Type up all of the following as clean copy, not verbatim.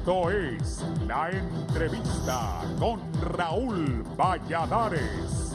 Esto es La Entrevista con Raúl Valladares.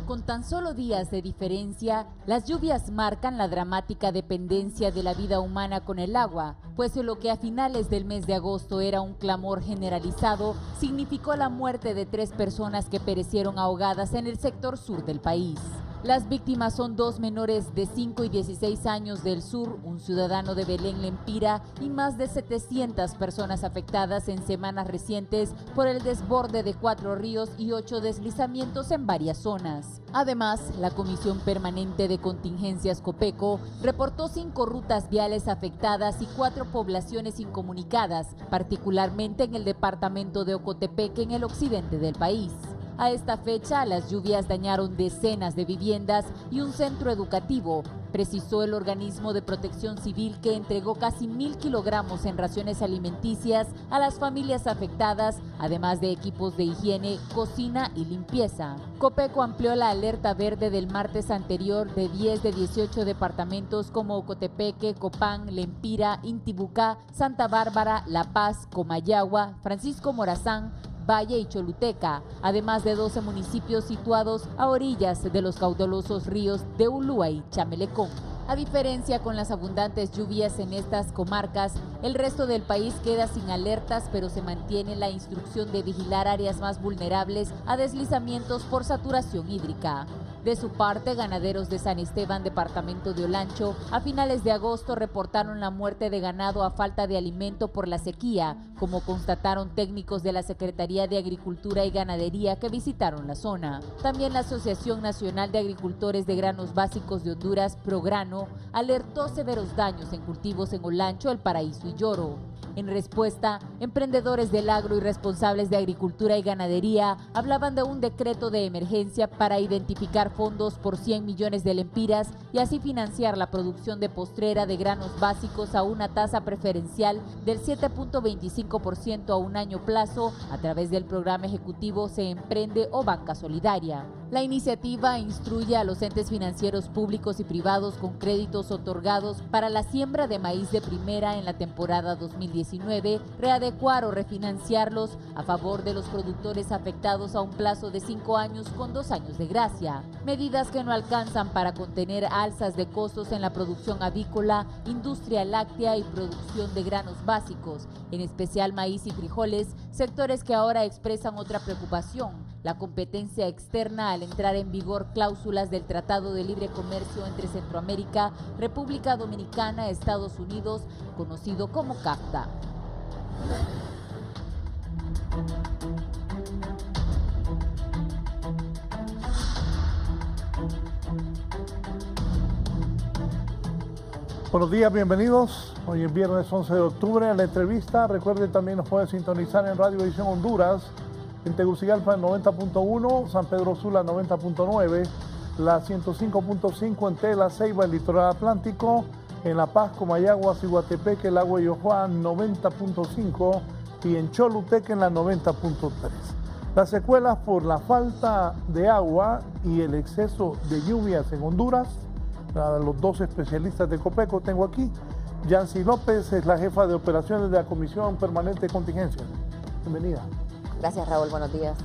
Con tan solo días de diferencia, las lluvias marcan la dramática dependencia de la vida humana con el agua, pues lo que a finales del mes de agosto era un clamor generalizado, significó la muerte de 3 personas que perecieron ahogadas en el sector sur del país. Las víctimas son 2 menores de 5 y 16 años del sur, un ciudadano de Belén Lempira y más de 700 personas afectadas en semanas recientes por el desborde de 4 ríos y 8 deslizamientos en varias zonas. Además, la Comisión Permanente de Contingencias Copeco reportó 5 rutas viales afectadas y 4 poblaciones incomunicadas, particularmente en el departamento de Ocotepeque, en el occidente del país. A esta fecha, las lluvias dañaron decenas de viviendas y un centro educativo, precisó el organismo de protección civil, que entregó casi 1,000 kilogramos en raciones alimenticias a las familias afectadas, además de equipos de higiene, cocina y limpieza. Copeco amplió la alerta verde del martes anterior de 10 de 18 departamentos como Ocotepeque, Copán, Lempira, Intibucá, Santa Bárbara, La Paz, Comayagua, Francisco Morazán, Valle y Choluteca, además de 12 municipios situados a orillas de los caudalosos ríos de Ulúa y Chamelecón. A diferencia con las abundantes lluvias en estas comarcas, el resto del país queda sin alertas, pero se mantiene la instrucción de vigilar áreas más vulnerables a deslizamientos por saturación hídrica. De su parte, ganaderos de San Esteban, departamento de Olancho, a finales de agosto reportaron la muerte de ganado a falta de alimento por la sequía, como constataron técnicos de la Secretaría de Agricultura y Ganadería que visitaron la zona. También la Asociación Nacional de Agricultores de Granos Básicos de Honduras, Prograno, alertó severos daños en cultivos en Olancho, El Paraíso y Lloro. En respuesta, emprendedores del agro y responsables de agricultura y ganadería hablaban de un decreto de emergencia para identificar fondos por 100 millones de lempiras y así financiar la producción de postrera de granos básicos a una tasa preferencial del 7.25% a un año plazo a través del programa ejecutivo Se Emprende o Banca Solidaria. La iniciativa instruye a los entes financieros públicos y privados con créditos otorgados para la siembra de maíz de primera en la temporada 2019, readecuar o refinanciarlos a favor de los productores afectados a un plazo de 5 años con 2 años de gracia. Medidas que no alcanzan para contener alzas de costos en la producción avícola, industria láctea y producción de granos básicos, en especial maíz y frijoles, sectores que ahora expresan otra preocupación: la competencia externa al entrar en vigor cláusulas del Tratado de Libre Comercio entre Centroamérica, República Dominicana, Estados Unidos, conocido como CAFTA. Buenos días, bienvenidos. Hoy es viernes 11 de octubre a la entrevista. Recuerden, también nos pueden sintonizar en Radio Visión Honduras, en Tegucigalpa en 90.1, San Pedro Sula 90.9, la 105.5 en Tela, Ceiba, el Litoral Atlántico, en La Paz, Comayagua, Ciguatepeque, el Agua y Yojuá 90.5 y en Choluteca en la 90.3. Las secuelas por la falta de agua y el exceso de lluvias en Honduras, los 2 especialistas de Copeco tengo aquí. Yancy López es la jefa de operaciones de la Comisión Permanente de Contingencias. Bienvenida. Gracias, Raúl, buenos días.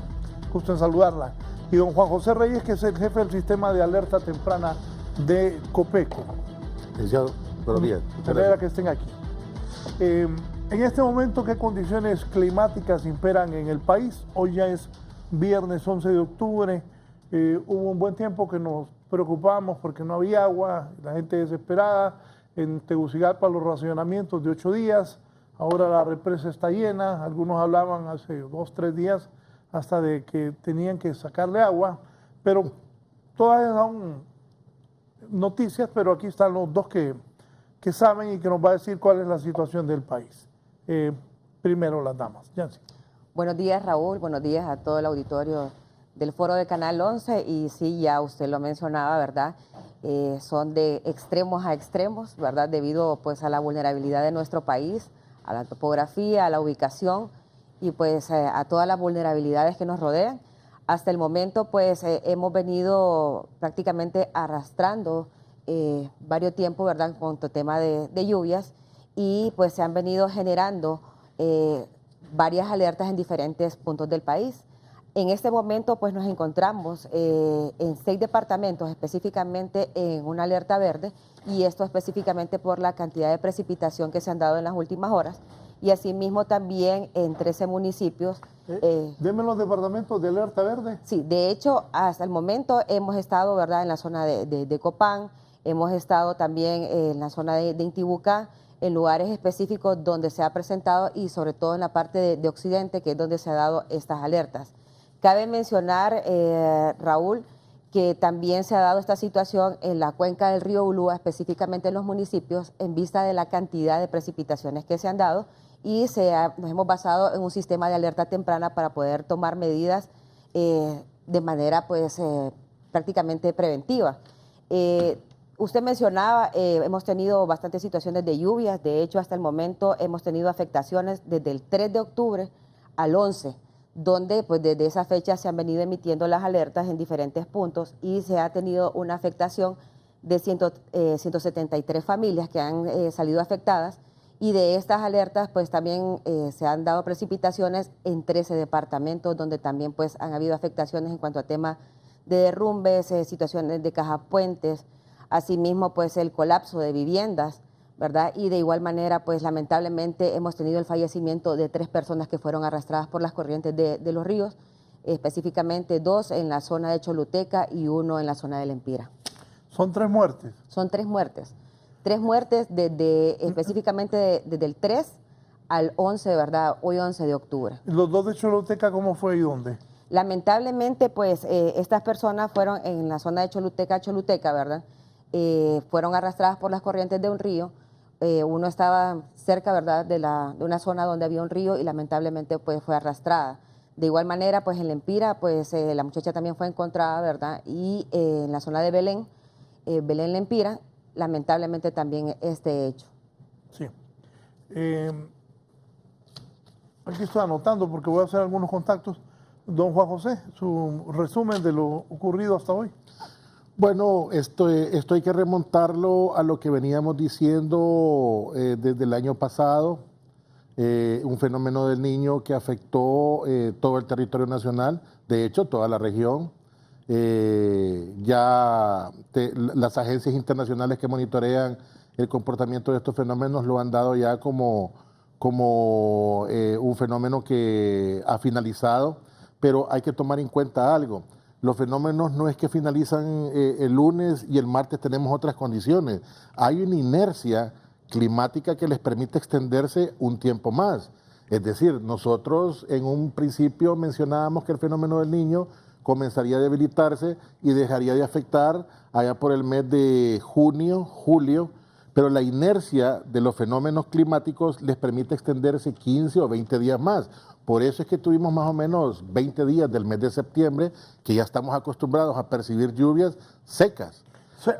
Gusto en saludarla. Y don Juan José Reyes, que es el jefe del sistema de alerta temprana de Copeco. Licenciado, buenos días. Me alegra que estén aquí. En este momento, ¿qué condiciones climáticas imperan en el país? Hoy ya es viernes 11 de octubre. Hubo un buen tiempo que nos preocupamos porque no había agua, la gente desesperada. En Tegucigalpa los racionamientos de 8 días. Ahora la represa está llena. Algunos hablaban hace 2, 3 días hasta de que tenían que sacarle agua. Pero todas son noticias, pero aquí están los 2 que saben y que nos va a decir cuál es la situación del país. Primero las damas. Yancy. Buenos días, Raúl, buenos días a todo el auditorio del foro de Canal 11. Y sí, ya usted lo mencionaba, ¿verdad? Son de extremos a extremos, ¿verdad? Debido pues a la vulnerabilidad de nuestro país, a la topografía, a la ubicación y pues a todas las vulnerabilidades que nos rodean. Hasta el momento pues hemos venido prácticamente arrastrando varios tiempos, ¿verdad? Con el tema de lluvias, y pues se han venido generando varias alertas en diferentes puntos del país. En este momento pues nos encontramos en 6 departamentos, específicamente en una alerta verde, y esto específicamente por la cantidad de precipitación que se han dado en las últimas horas, y asimismo también en 13 municipios. Deme los departamentos de alerta verde. Sí, de hecho, hasta el momento hemos estado, ¿verdad?, en la zona de Copán, hemos estado también en la zona de Intibucá, en lugares específicos donde se ha presentado, y sobre todo en la parte de Occidente, que es donde se han dado estas alertas. Cabe mencionar, Raúl, que también se ha dado esta situación en la cuenca del río Ulúa, específicamente en los municipios, en vista de la cantidad de precipitaciones que se han dado, y nos hemos basado en un sistema de alerta temprana para poder tomar medidas de manera pues prácticamente preventiva. Usted mencionaba, hemos tenido bastantes situaciones de lluvias. De hecho, hasta el momento hemos tenido afectaciones desde el 3 de octubre al 11, donde pues desde esa fecha se han venido emitiendo las alertas en diferentes puntos, y se ha tenido una afectación de 173 familias que han salido afectadas, y de estas alertas pues también se han dado precipitaciones en 13 departamentos, donde también pues han habido afectaciones en cuanto a temas de derrumbes, situaciones de cajapuentes, asimismo pues el colapso de viviendas, ¿verdad? Y de igual manera pues lamentablemente hemos tenido el fallecimiento de 3 personas que fueron arrastradas por las corrientes de los ríos, específicamente 2 en la zona de Choluteca y 1 en la zona del Empira. Son 3 muertes. Son 3 muertes. 3 muertes específicamente desde el 3 al 11, ¿verdad? Hoy 11 de octubre. ¿Los 2 de Choluteca cómo fue y dónde? Lamentablemente, pues estas personas fueron en la zona de Choluteca, ¿verdad? Fueron arrastradas por las corrientes de un río. Uno estaba cerca, ¿verdad?, de una zona donde había un río, y lamentablemente pues fue arrastrada. De igual manera, pues en la Empira, pues la muchacha también fue encontrada, ¿verdad? Y en la zona de Belén, Belén La Empira, lamentablemente también este hecho. Sí. Aquí estoy anotando porque voy a hacer algunos contactos. Don Juan José, su resumen de lo ocurrido hasta hoy. Bueno, esto hay que remontarlo a lo que veníamos diciendo desde el año pasado, un fenómeno del Niño que afectó todo el territorio nacional, de hecho toda la región. Las agencias internacionales que monitorean el comportamiento de estos fenómenos lo han dado ya como un fenómeno que ha finalizado, pero hay que tomar en cuenta algo. Los fenómenos no es que finalizan el lunes y el martes tenemos otras condiciones. Hay una inercia climática que les permite extenderse un tiempo más. Es decir, nosotros en un principio mencionábamos que el fenómeno del Niño comenzaría a debilitarse y dejaría de afectar allá por el mes de junio, julio, pero la inercia de los fenómenos climáticos les permite extenderse 15 o 20 días más. Por eso es que tuvimos más o menos 20 días del mes de septiembre que ya estamos acostumbrados a percibir lluvias secas.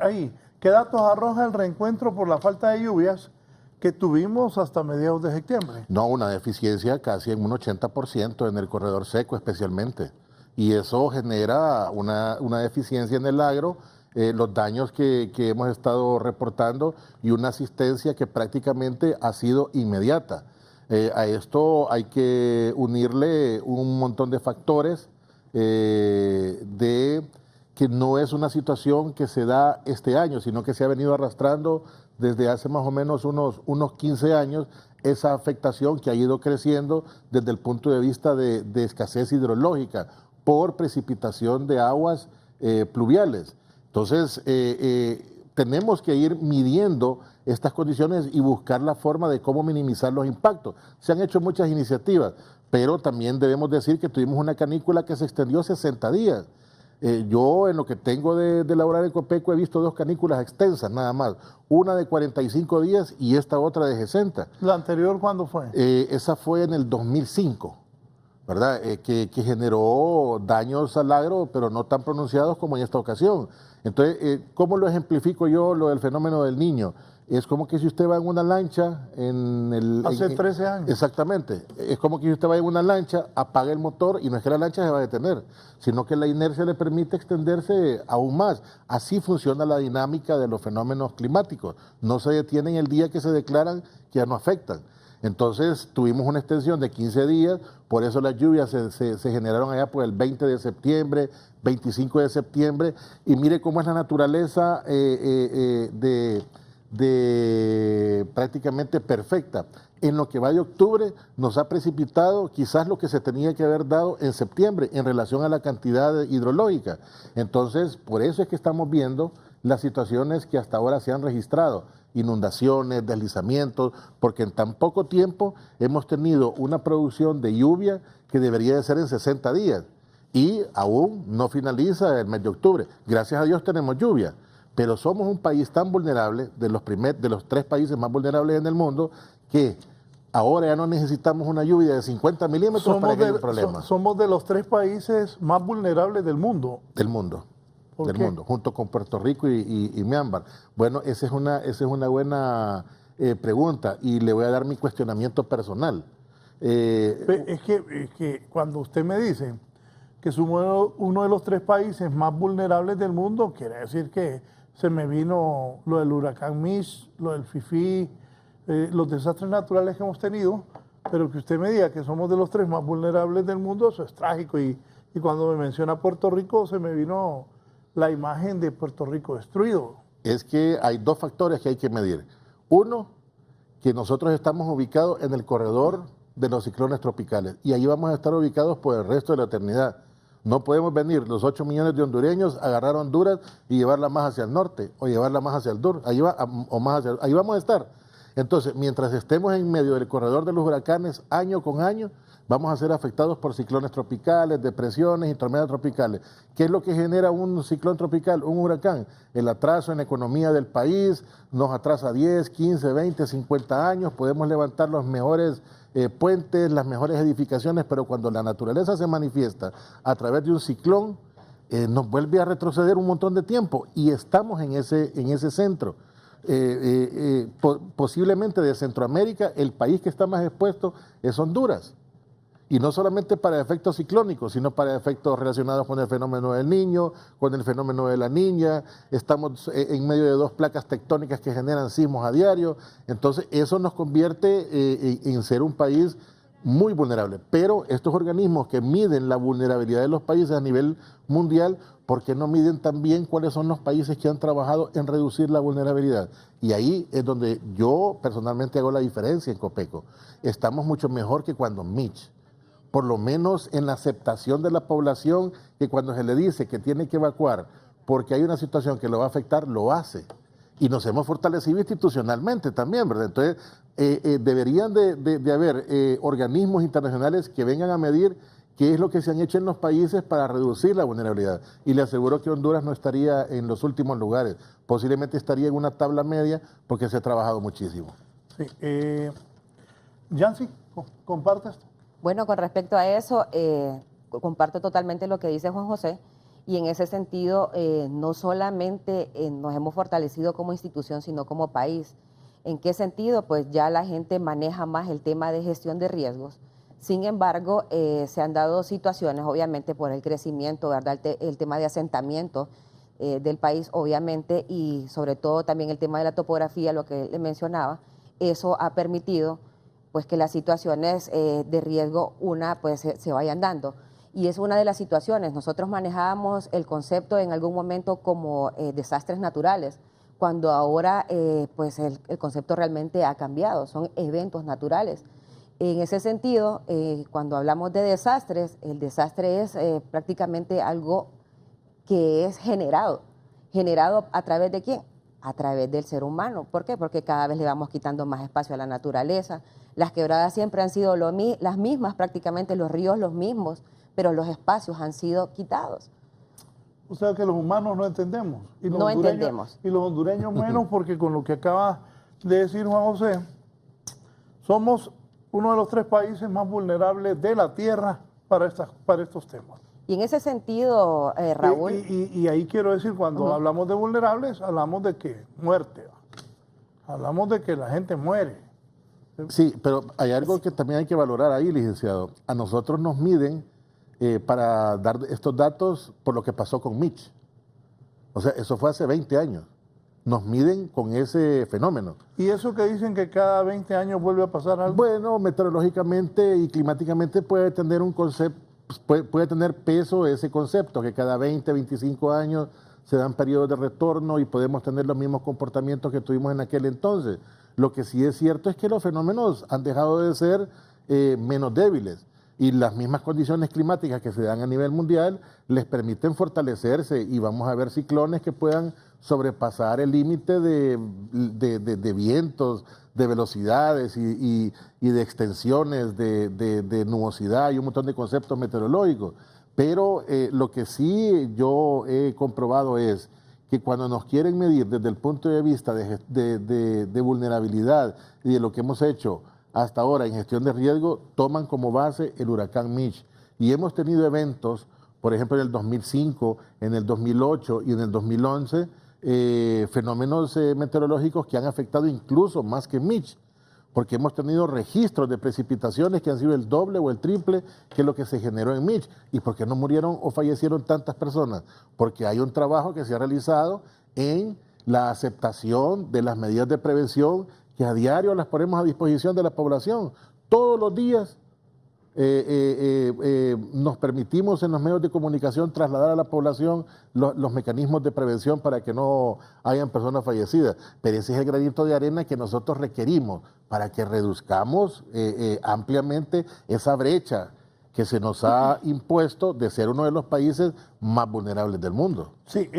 Ahí, ¿qué datos arroja el reencuentro por la falta de lluvias que tuvimos hasta mediados de septiembre? No, una deficiencia casi en un 80% en el corredor seco especialmente. Y eso genera una deficiencia en el agro, los daños que hemos estado reportando y una asistencia que prácticamente ha sido inmediata. A esto hay que unirle un montón de factores de que no es una situación que se da este año, sino que se ha venido arrastrando desde hace más o menos unos 15 años, esa afectación que ha ido creciendo desde el punto de vista de escasez hidrológica por precipitación de aguas pluviales. Entonces, tenemos que ir midiendo estas condiciones y buscar la forma de cómo minimizar los impactos. Se han hecho muchas iniciativas, pero también debemos decir que tuvimos una canícula que se extendió 60 días. Yo, en lo que tengo de laborar en Copeco, he visto 2 canículas extensas nada más. Una de 45 días y esta otra de 60. ¿La anterior cuándo fue? Esa fue en el 2005. ¿Verdad? Que generó daños al agro, pero no tan pronunciados como en esta ocasión. Entonces, ¿cómo lo ejemplifico yo lo del fenómeno del Niño? Es como que si usted va en una lancha en el... Hace 13 años. Exactamente. Es como que si usted va en una lancha, apaga el motor y no es que la lancha se va a detener, sino que la inercia le permite extenderse aún más. Así funciona la dinámica de los fenómenos climáticos. No se detienen el día que se declaran que ya no afectan. Entonces tuvimos una extensión de 15 días, por eso las lluvias se generaron allá por el 20 de septiembre, 25 de septiembre, y mire cómo es la naturaleza prácticamente perfecta. En lo que va de octubre nos ha precipitado quizás lo que se tenía que haber dado en septiembre en relación a la cantidad hidrológica. Entonces, por eso es que estamos viendo las situaciones que hasta ahora se han registrado, inundaciones, deslizamientos, porque en tan poco tiempo hemos tenido una producción de lluvia que debería de ser en 60 días y aún no finaliza el mes de octubre. Gracias a Dios tenemos lluvia, pero somos un país tan vulnerable, de los 3 países más vulnerables en el mundo, que ahora ya no necesitamos una lluvia de 50 milímetros para que haya un problema. Somos de los 3 países más vulnerables del mundo. Del mundo. ¿Por qué? Junto con Puerto Rico y Myanmar. Bueno, esa es una buena pregunta y le voy a dar mi cuestionamiento personal. Es que cuando usted me dice que somos uno de los 3 países más vulnerables del mundo, quiere decir que se me vino lo del huracán Mitch, lo del Fifi, los desastres naturales que hemos tenido, pero que usted me diga que somos de los 3 más vulnerables del mundo, eso es trágico. Y cuando me menciona Puerto Rico, se me vino la imagen de Puerto Rico destruido. Es que hay 2 factores que hay que medir. Uno, que nosotros estamos ubicados en el corredor de los ciclones tropicales y ahí vamos a estar ubicados por el resto de la eternidad. No podemos venir los 8 millones de hondureños, agarrar Honduras y llevarla más hacia el norte o llevarla más hacia el sur. Ahí vamos a estar. Entonces, mientras estemos en medio del corredor de los huracanes, año con año, vamos a ser afectados por ciclones tropicales, depresiones y tormentas tropicales. ¿Qué es lo que genera un ciclón tropical, un huracán? El atraso en la economía del país, nos atrasa 10, 15, 20, 50 años, podemos levantar los mejores puentes, las mejores edificaciones, pero cuando la naturaleza se manifiesta a través de un ciclón, nos vuelve a retroceder un montón de tiempo y estamos en ese centro. Posiblemente de Centroamérica, el país que está más expuesto es Honduras. Y no solamente para efectos ciclónicos, sino para efectos relacionados con el fenómeno del Niño, con el fenómeno de la Niña. Estamos en medio de 2 placas tectónicas que generan sismos a diario. Entonces, eso nos convierte en ser un país muy vulnerable. Pero estos organismos que miden la vulnerabilidad de los países a nivel mundial, ¿por qué no miden también cuáles son los países que han trabajado en reducir la vulnerabilidad? Y ahí es donde yo personalmente hago la diferencia en Copeco. Estamos mucho mejor que cuando Mitch. Por lo menos en la aceptación de la población, que cuando se le dice que tiene que evacuar porque hay una situación que lo va a afectar, lo hace. Y nos hemos fortalecido institucionalmente también, ¿verdad? Entonces, deberían de haber organismos internacionales que vengan a medir qué es lo que se han hecho en los países para reducir la vulnerabilidad. Y le aseguro que Honduras no estaría en los últimos lugares, posiblemente estaría en una tabla media porque se ha trabajado muchísimo. Sí. Yancy, ¿comparte esto? Bueno, con respecto a eso, comparto totalmente lo que dice Juan José, y en ese sentido no solamente nos hemos fortalecido como institución, sino como país. ¿En qué sentido? Pues ya la gente maneja más el tema de gestión de riesgos. Sin embargo, se han dado situaciones, obviamente, por el crecimiento, ¿verdad? El tema de asentamiento del país, obviamente, y sobre todo también el tema de la topografía, lo que le mencionaba, eso ha permitido pues que las situaciones de riesgo pues se vayan dando. Y es una de las situaciones. Nosotros manejábamos el concepto en algún momento como desastres naturales, cuando ahora pues el concepto realmente ha cambiado, son eventos naturales. En ese sentido, cuando hablamos de desastres, el desastre es prácticamente algo que es generado a través de ¿quién? A través del ser humano. ¿Por qué? Porque cada vez le vamos quitando más espacio a la naturaleza. Las quebradas siempre han sido las mismas, prácticamente los ríos los mismos, pero los espacios han sido quitados. O sea que los humanos no entendemos. Y los no entendemos. Y los hondureños menos, porque con lo que acaba de decir Juan José, somos uno de los 3 países más vulnerables de la tierra para estos temas. Y en ese sentido, Raúl... Y ahí quiero decir, cuando hablamos de vulnerables, hablamos de que muerte. Hablamos de que la gente muere. Sí, pero hay algo que también hay que valorar ahí, licenciado. A nosotros nos miden para dar estos datos por lo que pasó con Mitch. O sea, eso fue hace 20 años. Nos miden con ese fenómeno. ¿Y eso que dicen que cada 20 años vuelve a pasar algo? Bueno, meteorológicamente y climáticamente puede tener un concepto, puede tener peso ese concepto, que cada 20, 25 años se dan periodos de retorno y podemos tener los mismos comportamientos que tuvimos en aquel entonces. Lo que sí es cierto es que los fenómenos han dejado de ser menos débiles y las mismas condiciones climáticas que se dan a nivel mundial les permiten fortalecerse y vamos a ver ciclones que puedan sobrepasar el límite de vientos, de velocidades y de extensiones de nubosidad y un montón de conceptos meteorológicos. Pero lo que sí yo he comprobado es que cuando nos quieren medir desde el punto de vista de vulnerabilidad y de lo que hemos hecho hasta ahora en gestión de riesgo, toman como base el huracán Mitch. Y hemos tenido eventos, por ejemplo, en el 2005, en el 2008 y en el 2011, fenómenos meteorológicos que han afectado incluso más que Mitch, porque hemos tenido registros de precipitaciones que han sido el doble o el triple que lo que se generó en Mitch. ¿Y por qué no murieron o fallecieron tantas personas? Porque hay un trabajo que se ha realizado en la aceptación de las medidas de prevención que a diario las ponemos a disposición de la población. Todos los días nos permitimos en los medios de comunicación trasladar a la población los mecanismos de prevención para que no hayan personas fallecidas. Pero ese es el granito de arena que nosotros requerimos para que reduzcamos ampliamente esa brecha que se nos ha impuesto de ser uno de los países más vulnerables del mundo. Sí,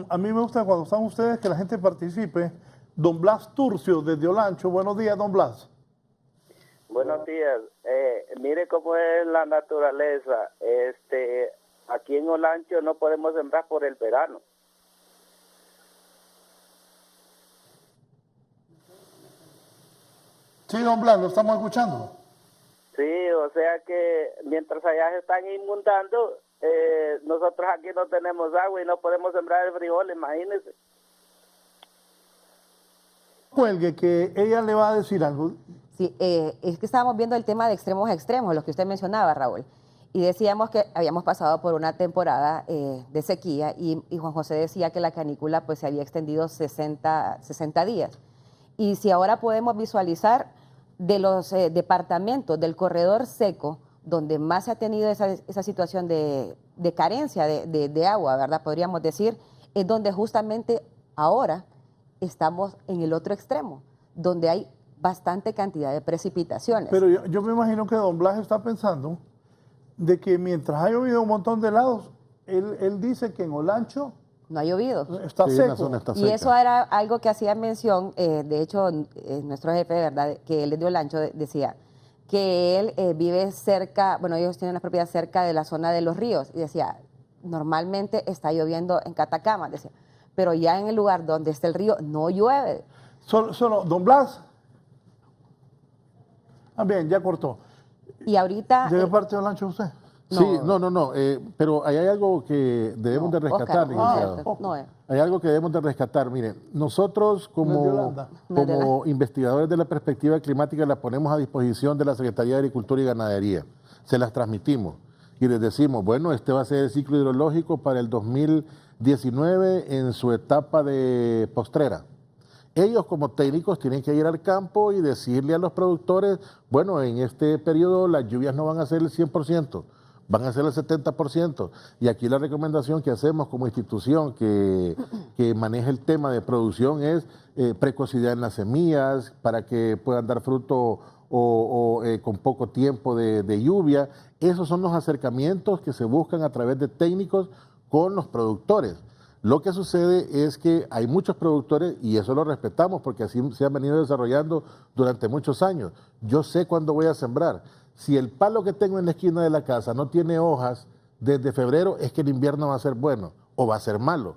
a mí me gusta cuando están ustedes que la gente participe. Don Blas Turcio, desde Olancho. Buenos días, don Blas. Buenos días. Mire cómo es la naturaleza. Aquí en Olancho no podemos sembrar por el verano. Sí, don Blas, lo estamos escuchando. Sí, o sea que mientras allá se están inundando, nosotros aquí no tenemos agua y no podemos sembrar el frijol, imagínense. Cuelgue, que ella le va a decir algo. Sí, es que estábamos viendo el tema de extremos a extremos, lo que usted mencionaba, Raúl. Y decíamos que habíamos pasado por una temporada de sequía y Juan José decía que la canícula pues se había extendido 60 días. Y si ahora podemos visualizar de los departamentos del corredor seco, donde más se ha tenido esa situación de carencia de agua, ¿verdad? Podríamos decir, es donde justamente ahora estamos en el otro extremo, donde hay bastante cantidad de precipitaciones. Pero yo me imagino que don Blas está pensando de que mientras ha llovido un montón de lados, él dice que en Olancho no ha llovido. Está Sí, seco. la zona está Y seca. eso era algo que hacía mención, de hecho, nuestro jefe, ¿verdad? Que él es de Olancho, decía que él vive cerca, bueno, ellos tienen las propiedades cerca de la zona de los ríos, y decía, normalmente está lloviendo en Catacama, decía, pero ya en el lugar donde está el río no llueve. Solo, don Blas. Ah, bien, ya cortó. Y ahorita... ¿De qué parte de Olancho usted? Sí, no, pero ahí hay algo que debemos de rescatar, Oscar, licenciado. no, Hay algo que debemos de rescatar. Mire, nosotros No es de Holanda. como investigadores de la perspectiva climática la ponemos a disposición de la Secretaría de Agricultura y Ganadería. Se las transmitimos y les decimos, bueno, este va a ser el ciclo hidrológico para el 2019 en su etapa de postrera. Ellos como técnicos tienen que ir al campo y decirle a los productores, bueno, en este periodo las lluvias no van a ser el 100%, van a ser el 70%. Y aquí la recomendación que hacemos como institución que maneja el tema de producción es precocidad en las semillas para que puedan dar fruto con poco tiempo de lluvia. Esos son los acercamientos que se buscan a través de técnicos con los productores. Lo que sucede es que hay muchos productores, y eso lo respetamos porque así se han venido desarrollando durante muchos años. Yo sé cuándo voy a sembrar. Si el palo que tengo en la esquina de la casa no tiene hojas desde febrero, es que el invierno va a ser bueno o va a ser malo.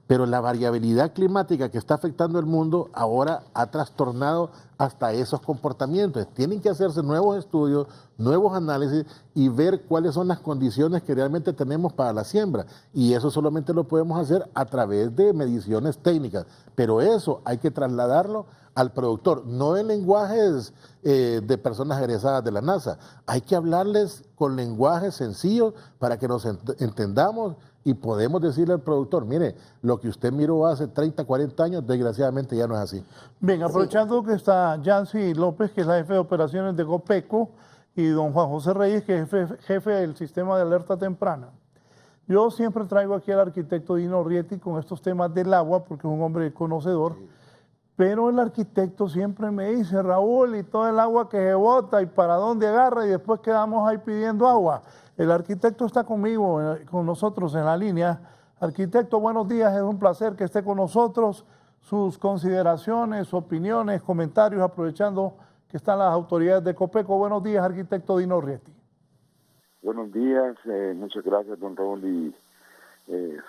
Pero la variabilidad climática que está afectando el mundo ahora ha trastornado hasta esos comportamientos. Tienen que hacerse nuevos estudios, nuevos análisis y ver cuáles son las condiciones que realmente tenemos para la siembra. Y eso solamente lo podemos hacer a través de mediciones técnicas. Pero eso hay que trasladarlo al productor, no en lenguajes de personas egresadas de la NASA. Hay que hablarles con lenguajes sencillos para que nos entendamos y podemos decirle al productor, mire, lo que usted miró hace 30, 40 años, desgraciadamente ya no es así. Bien, aprovechando que está Yancy López, que es la jefe de operaciones de Copeco, y don Juan José Reyes, que es jefe del sistema de alerta temprana. Yo siempre traigo aquí al arquitecto Dino Rieti con estos temas del agua, porque es un hombre conocedor, pero el arquitecto siempre me dice, Raúl, y todo el agua que se bota, y para dónde agarra, y después quedamos ahí pidiendo agua. El arquitecto está conmigo, con nosotros en la línea. Arquitecto, buenos días, es un placer que esté con nosotros. Sus consideraciones, opiniones, comentarios, aprovechando que están las autoridades de Copeco. Buenos días, arquitecto Dino Rieti. Buenos días, muchas gracias, don Raúl, y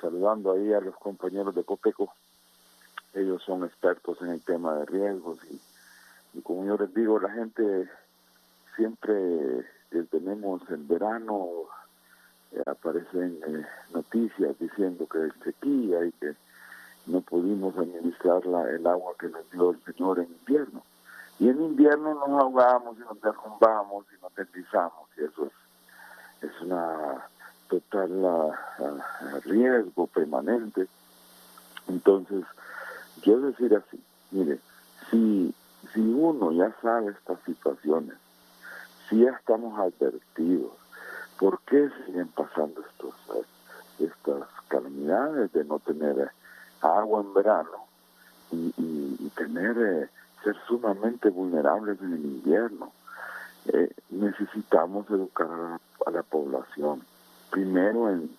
saludando ahí a los compañeros de Copeco. Ellos son expertos en el tema de riesgos y como yo les digo, la gente siempre que tenemos el verano aparecen noticias diciendo que hay sequía y que no pudimos administrar el agua que nos dio el Señor en invierno. Y en invierno nos ahogamos y nos derrumbamos y nos deslizamos, y eso es una total riesgo permanente. Entonces, yo decir así, mire, si uno ya sabe estas situaciones, si ya estamos advertidos, ¿por qué siguen pasando estas calamidades de no tener agua en verano y ser sumamente vulnerables en el invierno? Necesitamos educar a la población, primero en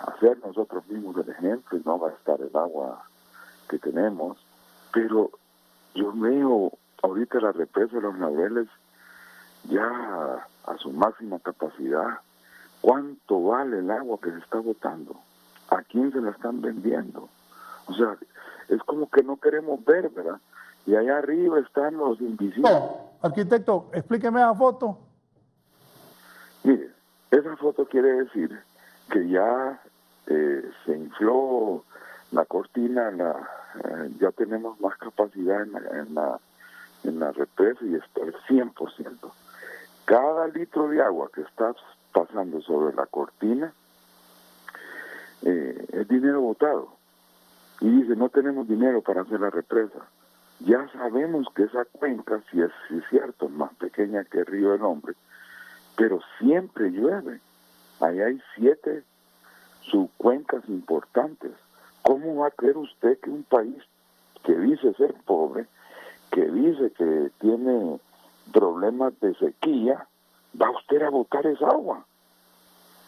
hacer nosotros mismos el ejemplo y no gastar el agua que tenemos, pero yo veo ahorita la represa de los Laureles ya a su máxima capacidad. ¿Cuánto vale el agua que se está botando? ¿A quién se la están vendiendo? O sea, es como que no queremos ver, ¿verdad? Y allá arriba están los invisibles. Arquitecto, explíqueme esa foto. Mire, esa foto quiere decir que ya se infló la cortina, ya tenemos más capacidad en la represa y está al 100%. Cada litro de agua que está pasando sobre la cortina es dinero botado. Y dice, no tenemos dinero para hacer la represa. Ya sabemos que esa cuenca, si es cierto, es más pequeña que el Río del Hombre, pero siempre llueve. Ahí hay 7 subcuencas importantes. ¿Cómo va a creer usted que un país que dice ser pobre, que dice que tiene problemas de sequía, va usted a botar esa agua?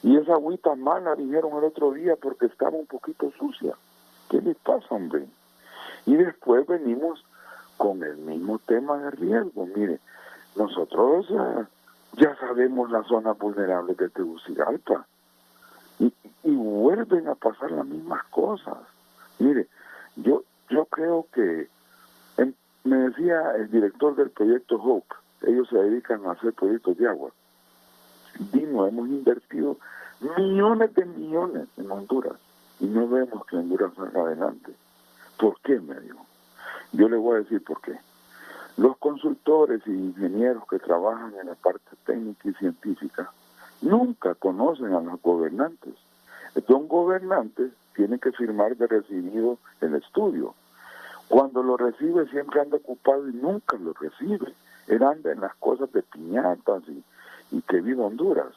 Y esa agüita mala, dijeron el otro día, porque estaba un poquito sucia. ¿Qué le pasa, hombre? Y después venimos con el mismo tema de riesgo. Mire, nosotros ya sabemos las zonas vulnerables de Tegucigalpa y vuelven a pasar las mismas cosas. Mire, yo creo que, me decía el director del proyecto Hope, ellos se dedican a hacer proyectos de agua. Dino, hemos invertido millones de millones en Honduras y no vemos que Honduras salga adelante. ¿Por qué, me dijo? Yo le voy a decir por qué. Los consultores y ingenieros que trabajan en la parte técnica y científica nunca conocen a los gobernantes. Un gobernante tiene que firmar de recibido el estudio. Cuando lo recibe siempre anda ocupado y nunca lo recibe. Él anda en las cosas de piñatas y que vive Honduras.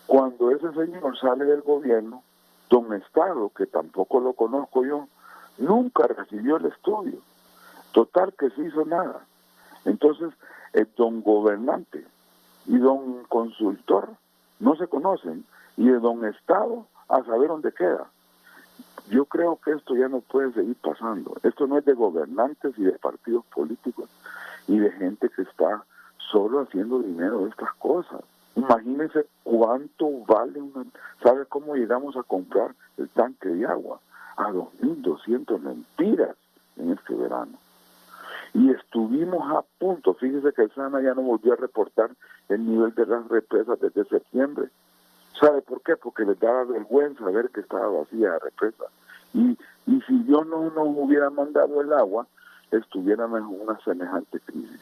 Cuando ese señor sale del gobierno, don Estado, que tampoco lo conozco yo, nunca recibió el estudio. Total que se hizo nada. Entonces, el don gobernante y don consultor no se conocen, y el don Estado a saber dónde queda. Yo creo que esto ya no puede seguir pasando. Esto no es de gobernantes y de partidos políticos y de gente que está solo haciendo dinero de estas cosas. Imagínense cuánto vale ¿sabe cómo llegamos a comprar el tanque de agua? A 2.200 lempiras en este verano. Y estuvimos a punto, fíjese que el SANA ya no volvió a reportar el nivel de las represas desde septiembre. ¿Sabe por qué? Porque les daba vergüenza ver que estaba vacía la represa. Y si Dios no nos hubiera mandado el agua, estuviéramos en una semejante crisis.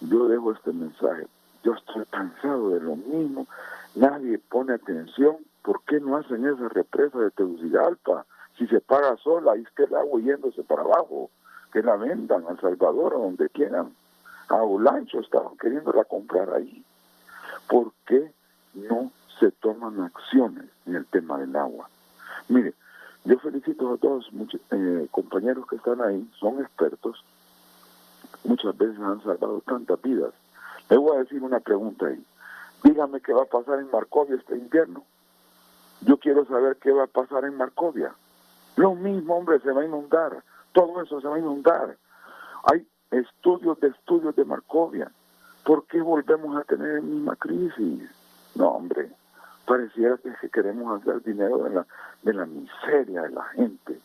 Yo dejo este mensaje. Yo estoy cansado de lo mismo. Nadie pone atención. ¿Por qué no hacen esa represa de Tegucigalpa? Si se paga sola, ahí está el agua yéndose para abajo. Que la vendan a El Salvador o donde quieran. A Olancho estaban queriéndola comprar ahí. ¿Por qué no se toman acciones en el tema del agua? Mire, yo felicito a todos muchos compañeros que están ahí, son expertos, muchas veces han salvado tantas vidas. Le voy a decir una pregunta ahí. Dígame qué va a pasar en Marcovia este invierno. Yo quiero saber qué va a pasar en Marcovia. Lo mismo, hombre, se va a inundar. Todo eso se va a inundar. Hay estudios de Marcovia. ¿Por qué volvemos a tener la misma crisis? No, hombre, pareciera que queremos hacer dinero de la miseria de la gente.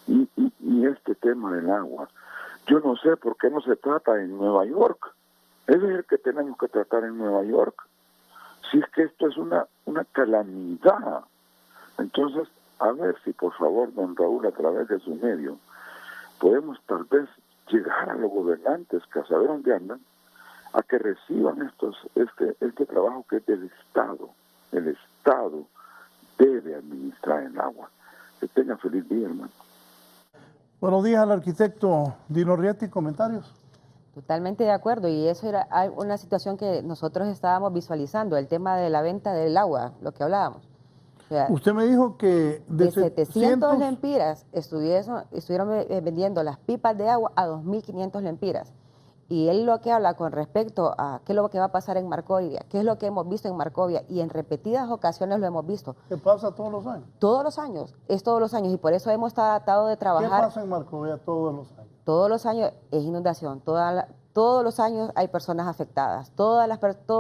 Y este tema del agua, yo no sé por qué no se trata en Nueva York. Ese es el que tenemos que tratar en Nueva York. Si es que esto es una calamidad. Entonces, a ver si por favor, don Raúl, a través de su medio, podemos tal vez llegar a los gobernantes, que a saber dónde andan, a que reciban este trabajo que es del Estado. El Estado debe administrar el agua. Que tenga feliz día, hermano. Buenos días al arquitecto Dino Rieti, comentarios. Totalmente de acuerdo, y eso era una situación que nosotros estábamos visualizando, el tema de la venta del agua, lo que hablábamos. O sea, usted me dijo que de 700 lempiras estuvieron vendiendo las pipas de agua a 2.500 lempiras. Y él lo que habla con respecto a qué es lo que va a pasar en Marcovia, qué es lo que hemos visto en Marcovia, y en repetidas ocasiones lo hemos visto. ¿Qué pasa todos los años? Todos los años, es todos los años, y por eso hemos tratado de trabajar. ¿Qué pasa en Marcovia todos los años? Todos los años es inundación, todos los años hay personas afectadas, todos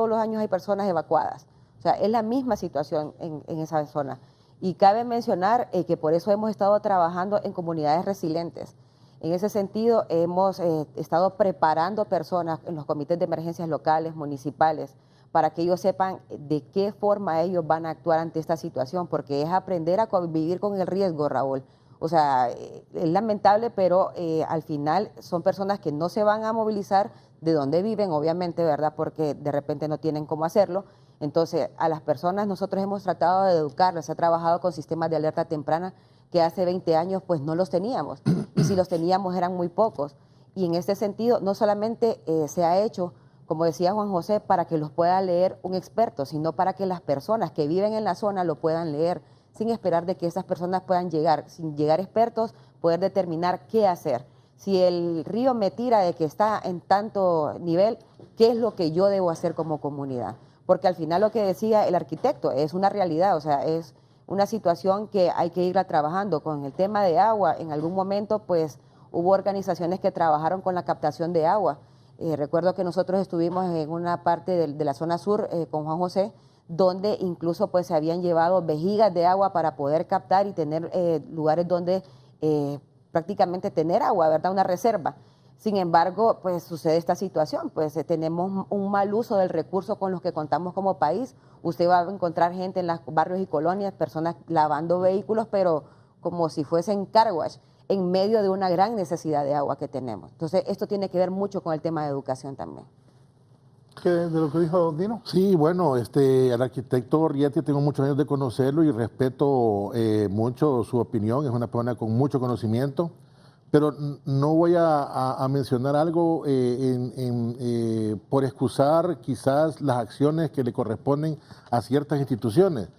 los años hay personas evacuadas. O sea, es la misma situación en esa zona. Y cabe mencionar que por eso hemos estado trabajando en comunidades resilientes. En ese sentido, hemos estado preparando personas en los comités de emergencias locales, municipales, para que ellos sepan de qué forma ellos van a actuar ante esta situación, porque es aprender a convivir con el riesgo, Raúl. O sea, es lamentable, pero al final son personas que no se van a movilizar de donde viven, obviamente, ¿verdad? Porque de repente no tienen cómo hacerlo. Entonces, a las personas nosotros hemos tratado de educarlas, se ha trabajado con sistemas de alerta temprana que hace 20 años pues no los teníamos, y si los teníamos eran muy pocos. Y en este sentido, no solamente se ha hecho, como decía Juan José, para que los pueda leer un experto, sino para que las personas que viven en la zona lo puedan leer, sin esperar de que esas personas puedan llegar, sin llegar expertos, poder determinar qué hacer. Si el río me tira de que está en tanto nivel, ¿qué es lo que yo debo hacer como comunidad? Porque al final lo que decía el arquitecto es una realidad, o sea, es una situación que hay que irla trabajando. Con el tema de agua, en algún momento pues hubo organizaciones que trabajaron con la captación de agua. Recuerdo que nosotros estuvimos en una parte de la zona sur con Juan José, donde incluso pues se habían llevado vejigas de agua para poder captar y tener lugares donde prácticamente tener agua, ¿verdad? Una reserva. Sin embargo, pues sucede esta situación, pues tenemos un mal uso del recurso con los que contamos como país. Usted va a encontrar gente en los barrios y colonias, personas lavando vehículos, pero como si fuesen car wash, en medio de una gran necesidad de agua que tenemos. Entonces, esto tiene que ver mucho con el tema de educación también. ¿Qué de lo que dijo Dino? Sí, bueno, al arquitecto Rieti tengo muchos años de conocerlo y respeto mucho su opinión, es una persona con mucho conocimiento. Pero no voy a mencionar algo por excusar quizás las acciones que le corresponden a ciertas instituciones.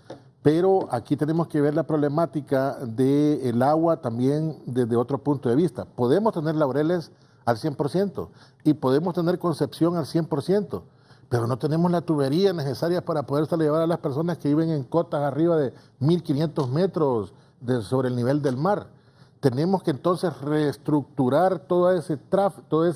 Pero aquí tenemos que ver la problemática del agua también desde otro punto de vista. Podemos tener Laureles al 100% y podemos tener Concepción al 100%, pero no tenemos la tubería necesaria para poder llevar a las personas que viven en cotas arriba de 1.500 metros sobre el nivel del mar. tenemos que entonces reestructurar todo ese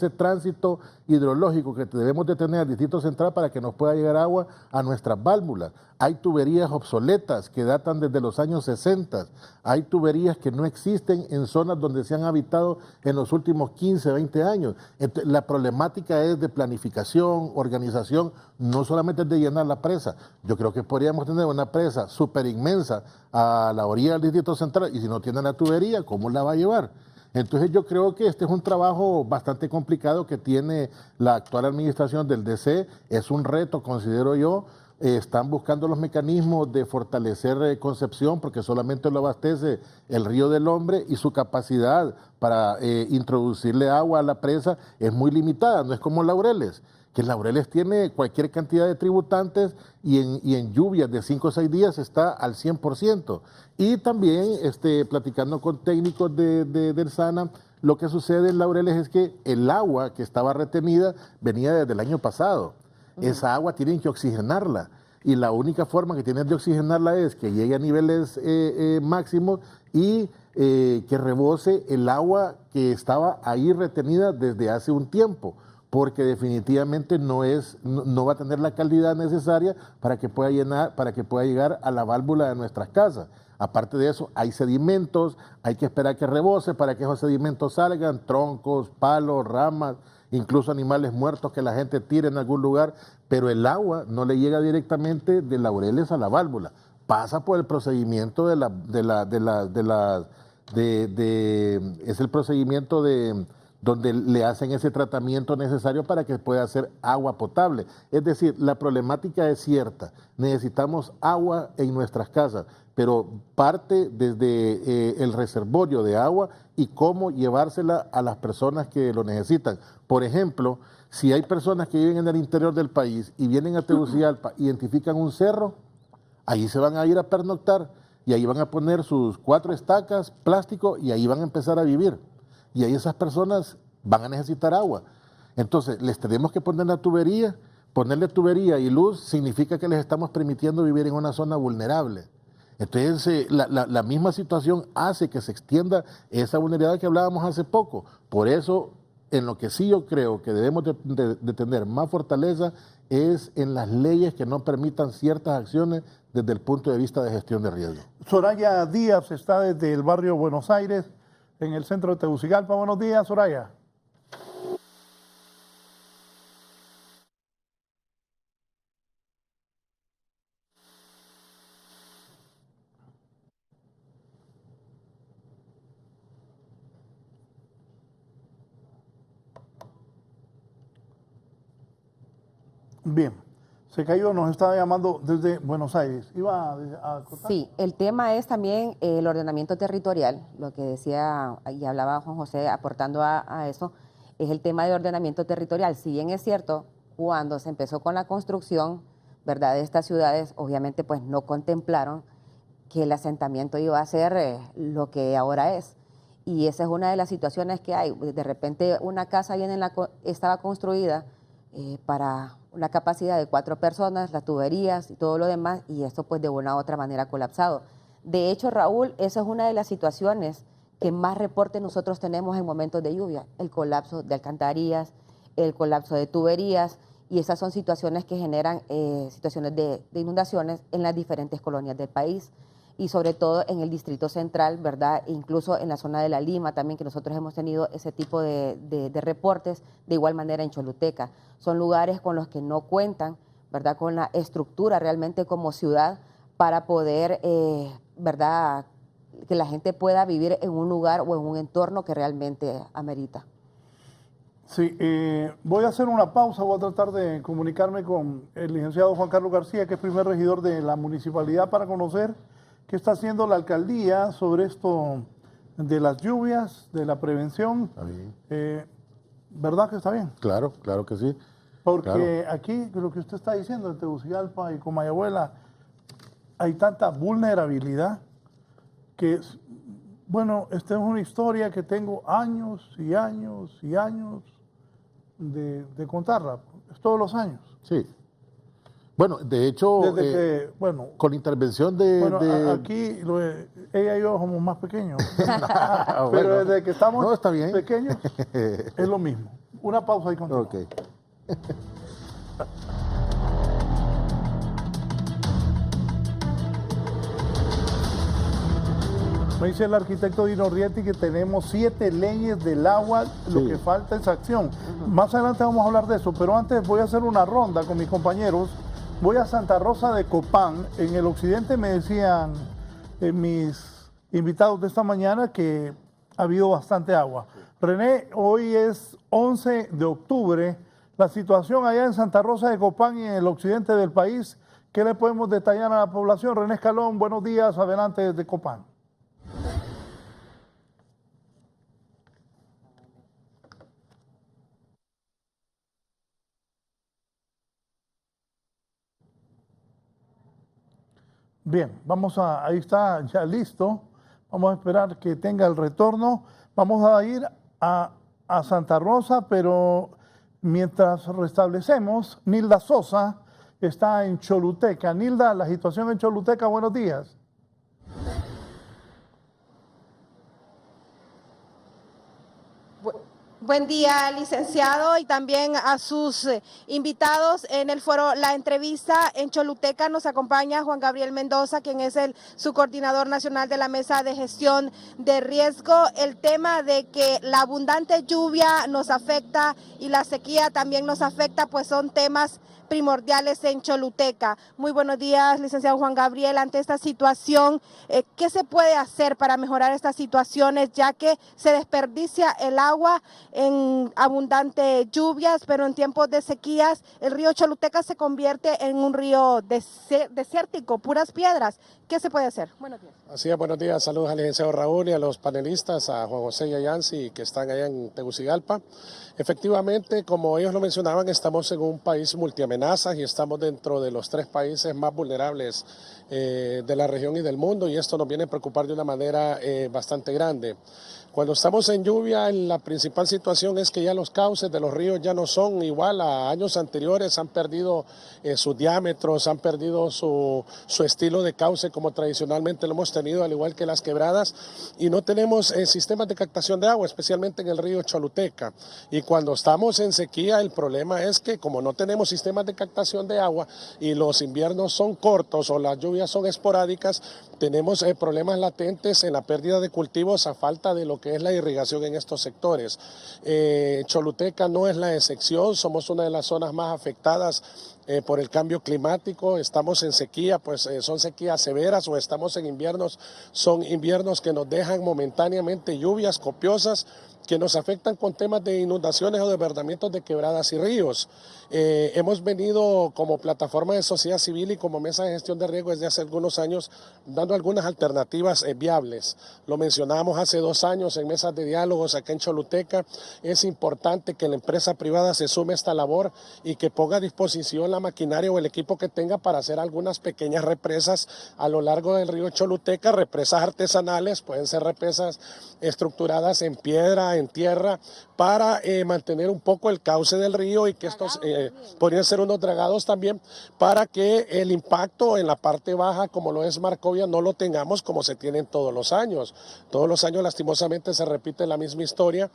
tránsito hidrológico que debemos de tener al Distrito Central para que nos pueda llegar agua a nuestras válvulas. Hay tuberías obsoletas que datan desde los años 60. Hay tuberías que no existen en zonas donde se han habitado en los últimos 15, 20 años. Entonces, la problemática es de planificación, organización, no solamente es de llenar la presa. Yo creo que podríamos tener una presa súper inmensa a la orilla del Distrito Central y si no tiene la tubería, ¿cómo la va a llevar? Entonces yo creo que este es un trabajo bastante complicado que tiene la actual administración del DC. Es un reto, considero yo. Están buscando los mecanismos de fortalecer Concepción porque solamente lo abastece el Río del Hombre y su capacidad para introducirle agua a la presa es muy limitada, no es como Laureles, que Laureles tiene cualquier cantidad de tributantes y en lluvias de 5 o 6 días está al 100%. Y también platicando con técnicos del SANA, lo que sucede en Laureles es que el agua que estaba retenida venía desde el año pasado. Esa agua tienen que oxigenarla y la única forma que tienen de oxigenarla es que llegue a niveles máximos y que rebose el agua que estaba ahí retenida desde hace un tiempo, porque definitivamente no va a tener la calidad necesaria para que pueda llegar a la válvula de nuestras casas. Aparte de eso, hay sedimentos, hay que esperar que rebose para que esos sedimentos salgan, troncos, palos, ramas, incluso animales muertos que la gente tire en algún lugar, pero el agua no le llega directamente de Laureles a la válvula, pasa por el procedimiento es el procedimiento donde le hacen ese tratamiento necesario para que pueda ser agua potable. Es decir, la problemática es cierta, necesitamos agua en nuestras casas, pero parte desde el reservorio de agua y cómo llevársela a las personas que lo necesitan. Por ejemplo, si hay personas que viven en el interior del país y vienen a Tegucigalpa, identifican un cerro, ahí se van a ir a pernoctar y ahí van a poner sus 4 estacas, plástico y ahí van a empezar a vivir. Y ahí esas personas van a necesitar agua. Entonces, les tenemos que poner la tubería. Ponerle tubería y luz significa que les estamos permitiendo vivir en una zona vulnerable. Entonces, la misma situación hace que se extienda esa vulnerabilidad que hablábamos hace poco. Por eso, en lo que sí yo creo que debemos de tener más fortaleza es en las leyes que no permitan ciertas acciones desde el punto de vista de gestión de riesgo. Soraya Díaz está desde el barrio Buenos Aires, en el centro de Tegucigalpa. Buenos días, Soraya. Bien, se cayó, nos estaba llamando desde Buenos Aires. ¿Iba a contar? Sí, el tema es también el ordenamiento territorial, lo que decía y hablaba Juan José aportando a eso, es el tema de ordenamiento territorial. Si bien es cierto, cuando se empezó con la construcción, ¿verdad?, de estas ciudades, obviamente pues no contemplaron que el asentamiento iba a ser lo que ahora es. Y esa es una de las situaciones que hay. De repente una casa estaba construida para una capacidad de 4 personas, las tuberías y todo lo demás, y esto pues de una u otra manera ha colapsado. De hecho, Raúl, esa es una de las situaciones que más reportes nosotros tenemos en momentos de lluvia, el colapso de alcantarillas, el colapso de tuberías, y esas son situaciones que generan situaciones de inundaciones en las diferentes colonias del país, y sobre todo en el Distrito Central, ¿verdad? Incluso en la zona de La Lima también, que nosotros hemos tenido ese tipo de reportes, de igual manera en Choluteca. Son lugares con los que no cuentan, ¿verdad?, con la estructura realmente como ciudad para poder, ¿verdad?, que la gente pueda vivir en un lugar o en un entorno que realmente amerita. Sí, voy a hacer una pausa, voy a tratar de comunicarme con el licenciado Juan Carlos García, que es primer regidor de la municipalidad, para conocer qué está haciendo la alcaldía sobre esto de las lluvias, de la prevención. Está bien. ¿Verdad que está bien? Claro, claro que sí. Porque claro. Aquí, lo que usted está diciendo, en Tegucigalpa y Comayagüela, hay tanta vulnerabilidad que, bueno, esta es una historia que tengo años y años y años de contarla, todos los años. Sí. Bueno, de hecho, Desde que, bueno, con la intervención de... aquí ella y yo somos más pequeños. Pero Bueno, desde que estamos no, está bien. pequeños es lo mismo. Una pausa y continuamos. Ok. Me dice el arquitecto Dino Rietti que tenemos 7 leyes del agua, lo Sí. que falta es acción. Más adelante vamos a hablar de eso, pero antes voy a hacer una ronda con mis compañeros. Voy a Santa Rosa de Copán. En el occidente me decían mis invitados de esta mañana que ha habido bastante agua. René, hoy es 11 de octubre. La situación allá en Santa Rosa de Copán y en el occidente del país, ¿qué le podemos detallar a la población? René Escalón, buenos días, adelante desde Copán. Bien, ahí está ya listo. Vamos a esperar que tenga el retorno. Vamos a ir a Santa Rosa, pero mientras restablecemos, Nilda Sosa está en Choluteca. Nilda, la situación en Choluteca, buenos días. Buen día, licenciado, y también a sus invitados en el foro La Entrevista. En Choluteca nos acompaña Juan Gabriel Mendoza, quien es su coordinador nacional de la Mesa de Gestión de Riesgo. El tema de que la abundante lluvia nos afecta y la sequía también nos afecta, pues son temas primordiales en Choluteca. Muy buenos días, licenciado Juan Gabriel. Ante esta situación, ¿qué se puede hacer para mejorar estas situaciones, ya que se desperdicia el agua en abundantes lluvias, pero en tiempos de sequías el río Choluteca se convierte en un río desértico, puras piedras? ¿Qué se puede hacer? Buenos días. Así es, buenos días. Saludos al licenciado Raúl y a los panelistas, a Juan José y a Yancy, que están allá en Tegucigalpa. Efectivamente, como ellos lo mencionaban, estamos en un país multiamenazas y estamos dentro de los 3 países más vulnerables de la región y del mundo, y esto nos viene a preocupar de una manera bastante grande. Cuando estamos en lluvia, la principal situación es que ya los cauces de los ríos ya no son igual a años anteriores, han perdido sus diámetros, han perdido su estilo de cauce como tradicionalmente lo hemos tenido, al igual que las quebradas, y no tenemos sistemas de captación de agua, especialmente en el río Choluteca. Y cuando estamos en sequía, el problema es que como no tenemos sistemas de captación de agua y los inviernos son cortos o las lluvias son esporádicas, tenemos problemas latentes en la pérdida de cultivos a falta de lo que es la irrigación en estos sectores. Choluteca no es la excepción, somos una de las zonas más afectadas por el cambio climático. Estamos en sequía, pues son sequías severas, o estamos en inviernos, son inviernos que nos dejan momentáneamente lluvias copiosas que nos afectan con temas de inundaciones o desbordamientos de quebradas y ríos. Hemos venido como plataforma de sociedad civil y como mesa de gestión de riesgo desde hace algunos años dando algunas alternativas viables. Lo mencionábamos hace 2 años en mesas de diálogos acá en Choluteca. Es importante que la empresa privada se sume a esta labor y que ponga a disposición la maquinaria o el equipo que tenga para hacer algunas pequeñas represas a lo largo del río Choluteca, represas artesanales, pueden ser represas estructuradas en piedra, en tierra, para mantener un poco el cauce del río, y que estos podrían ser unos dragados también, para que el impacto en la parte baja, como lo es Marcovia, no lo tengamos como se tienen todos los años. Todos los años lastimosamente se repite la misma historia,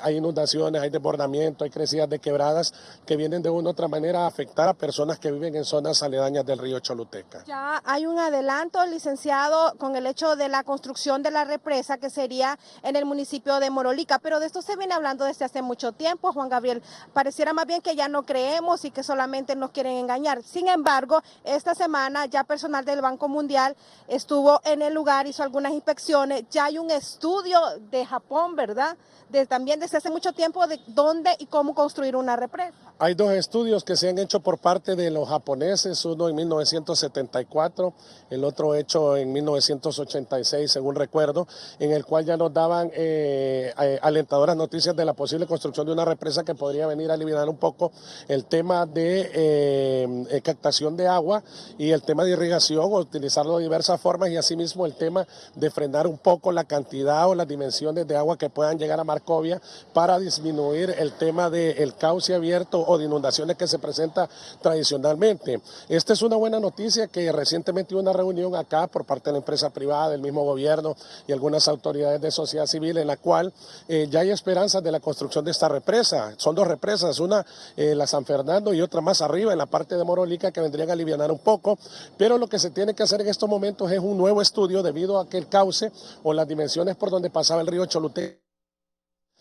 hay inundaciones, hay desbordamiento, hay crecidas de quebradas que vienen de una u otra manera a afectar a personas que viven en zonas aledañas del río Choluteca. Ya hay un adelanto, licenciado, con el hecho de la construcción de la represa que sería en el municipio de Morolica, pero de esto se viene hablando desde hace mucho tiempo, Juan Gabriel. Pareciera más bien que ya no creemos y que solamente nos quieren engañar. Sin embargo, esta semana ya personal del Banco Mundial estuvo en el lugar, hizo algunas inspecciones, ya hay un estudio de Japón, ¿verdad? También desde hace mucho tiempo de dónde y cómo construir una represa. Hay 2 estudios que se han hecho por parte de los japoneses, uno en 1974, el otro hecho en 1986, según recuerdo, en el cual ya nos daban alentadoras noticias de la posible construcción de una represa que podría venir a aliviar un poco el tema de captación de agua y el tema de irrigación, o utilizarlo de diversas formas, y asimismo el tema de frenar un poco la cantidad o las dimensiones de agua que puedan llegar a Marcovia para disminuir el tema del cauce abierto o de inundaciones que se presenta tradicionalmente. Esta es una buena noticia, que recientemente hubo una reunión acá por parte de la empresa privada, del mismo gobierno y algunas autoridades de sociedad civil, en la cual ya hay esperanzas de la construcción de esta represa. Son dos represas, una la San Fernando y otra más arriba en la parte de Morolica, que vendrían a alivianar un poco, pero lo que se tiene que hacer en estos momentos es un nuevo estudio debido a que el cauce o las dimensiones por donde pasaba el río Choluteca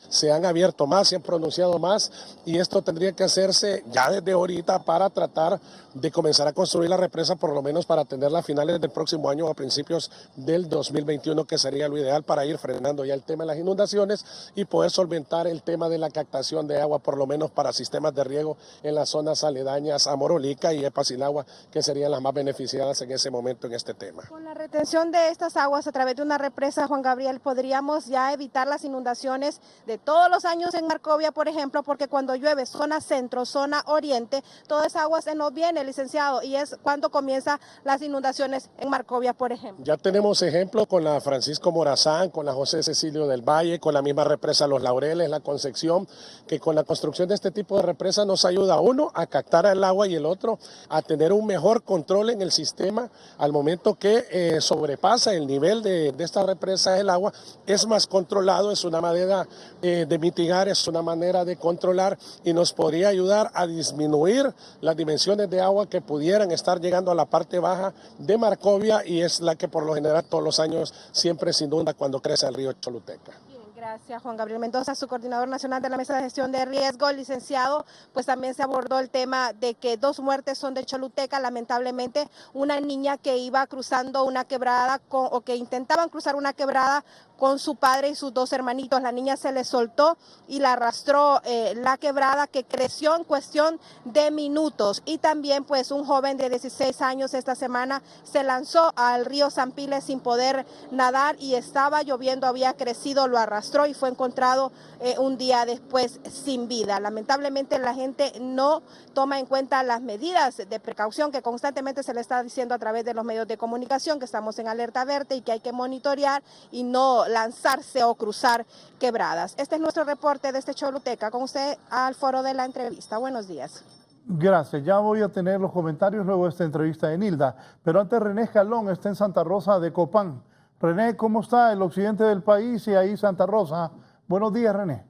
se han abierto más, se han pronunciado más, y esto tendría que hacerse ya desde ahorita para tratar de comenzar a construir la represa, por lo menos para tenerla a finales del próximo año o a principios del 2021, que sería lo ideal para ir frenando ya el tema de las inundaciones y poder solventar el tema de la captación de agua, por lo menos para sistemas de riego en las zonas aledañas a Morolica y Epasilagua, que serían las más beneficiadas en ese momento en este tema. Con la retención de estas aguas a través de una represa, Juan Gabriel, podríamos ya evitar las inundaciones de todos los años en Marcovia, por ejemplo, porque cuando llueve zona centro, zona oriente, toda esa agua se nos viene, licenciado, y es cuando comienzan las inundaciones en Marcovia, por ejemplo. Ya tenemos ejemplos con la Francisco Morazán, con la José Cecilio del Valle, con la misma represa Los Laureles, la Concepción, que con la construcción de este tipo de represa nos ayuda, uno, a captar el agua, y el otro, a tener un mejor control en el sistema al momento que sobrepasa el nivel de esta represa el agua. Es más controlado, es una manera de mitigar, es una manera de controlar, y nos podría ayudar a disminuir las dimensiones de agua que pudieran estar llegando a la parte baja de Marcovia, y es la que por lo general todos los años siempre se inunda cuando crece el río Choluteca. Gracias, Juan Gabriel Mendoza, su coordinador nacional de la Mesa de Gestión de Riesgo. Licenciado, pues también se abordó el tema de que 2 muertes son de Choluteca, lamentablemente una niña que iba cruzando una quebrada o que intentaban cruzar una quebrada con su padre y sus 2 hermanitos. La niña se le soltó y la arrastró la quebrada, que creció en cuestión de minutos. Y también pues un joven de 16 años esta semana se lanzó al río San Piles sin poder nadar, y estaba lloviendo, había crecido, lo arrastró y fue encontrado un día después sin vida. Lamentablemente la gente no toma en cuenta las medidas de precaución que constantemente se le está diciendo a través de los medios de comunicación, que estamos en alerta verde y que hay que monitorear y no lanzarse o cruzar quebradas. Este es nuestro reporte desde Choluteca. Con usted al foro de la entrevista. Buenos días. Gracias. Ya voy a tener los comentarios luego de esta entrevista de Nilda. Pero antes, René Escalón está en Santa Rosa de Copán. René, ¿cómo está el occidente del país y ahí Santa Rosa? Buenos días, René.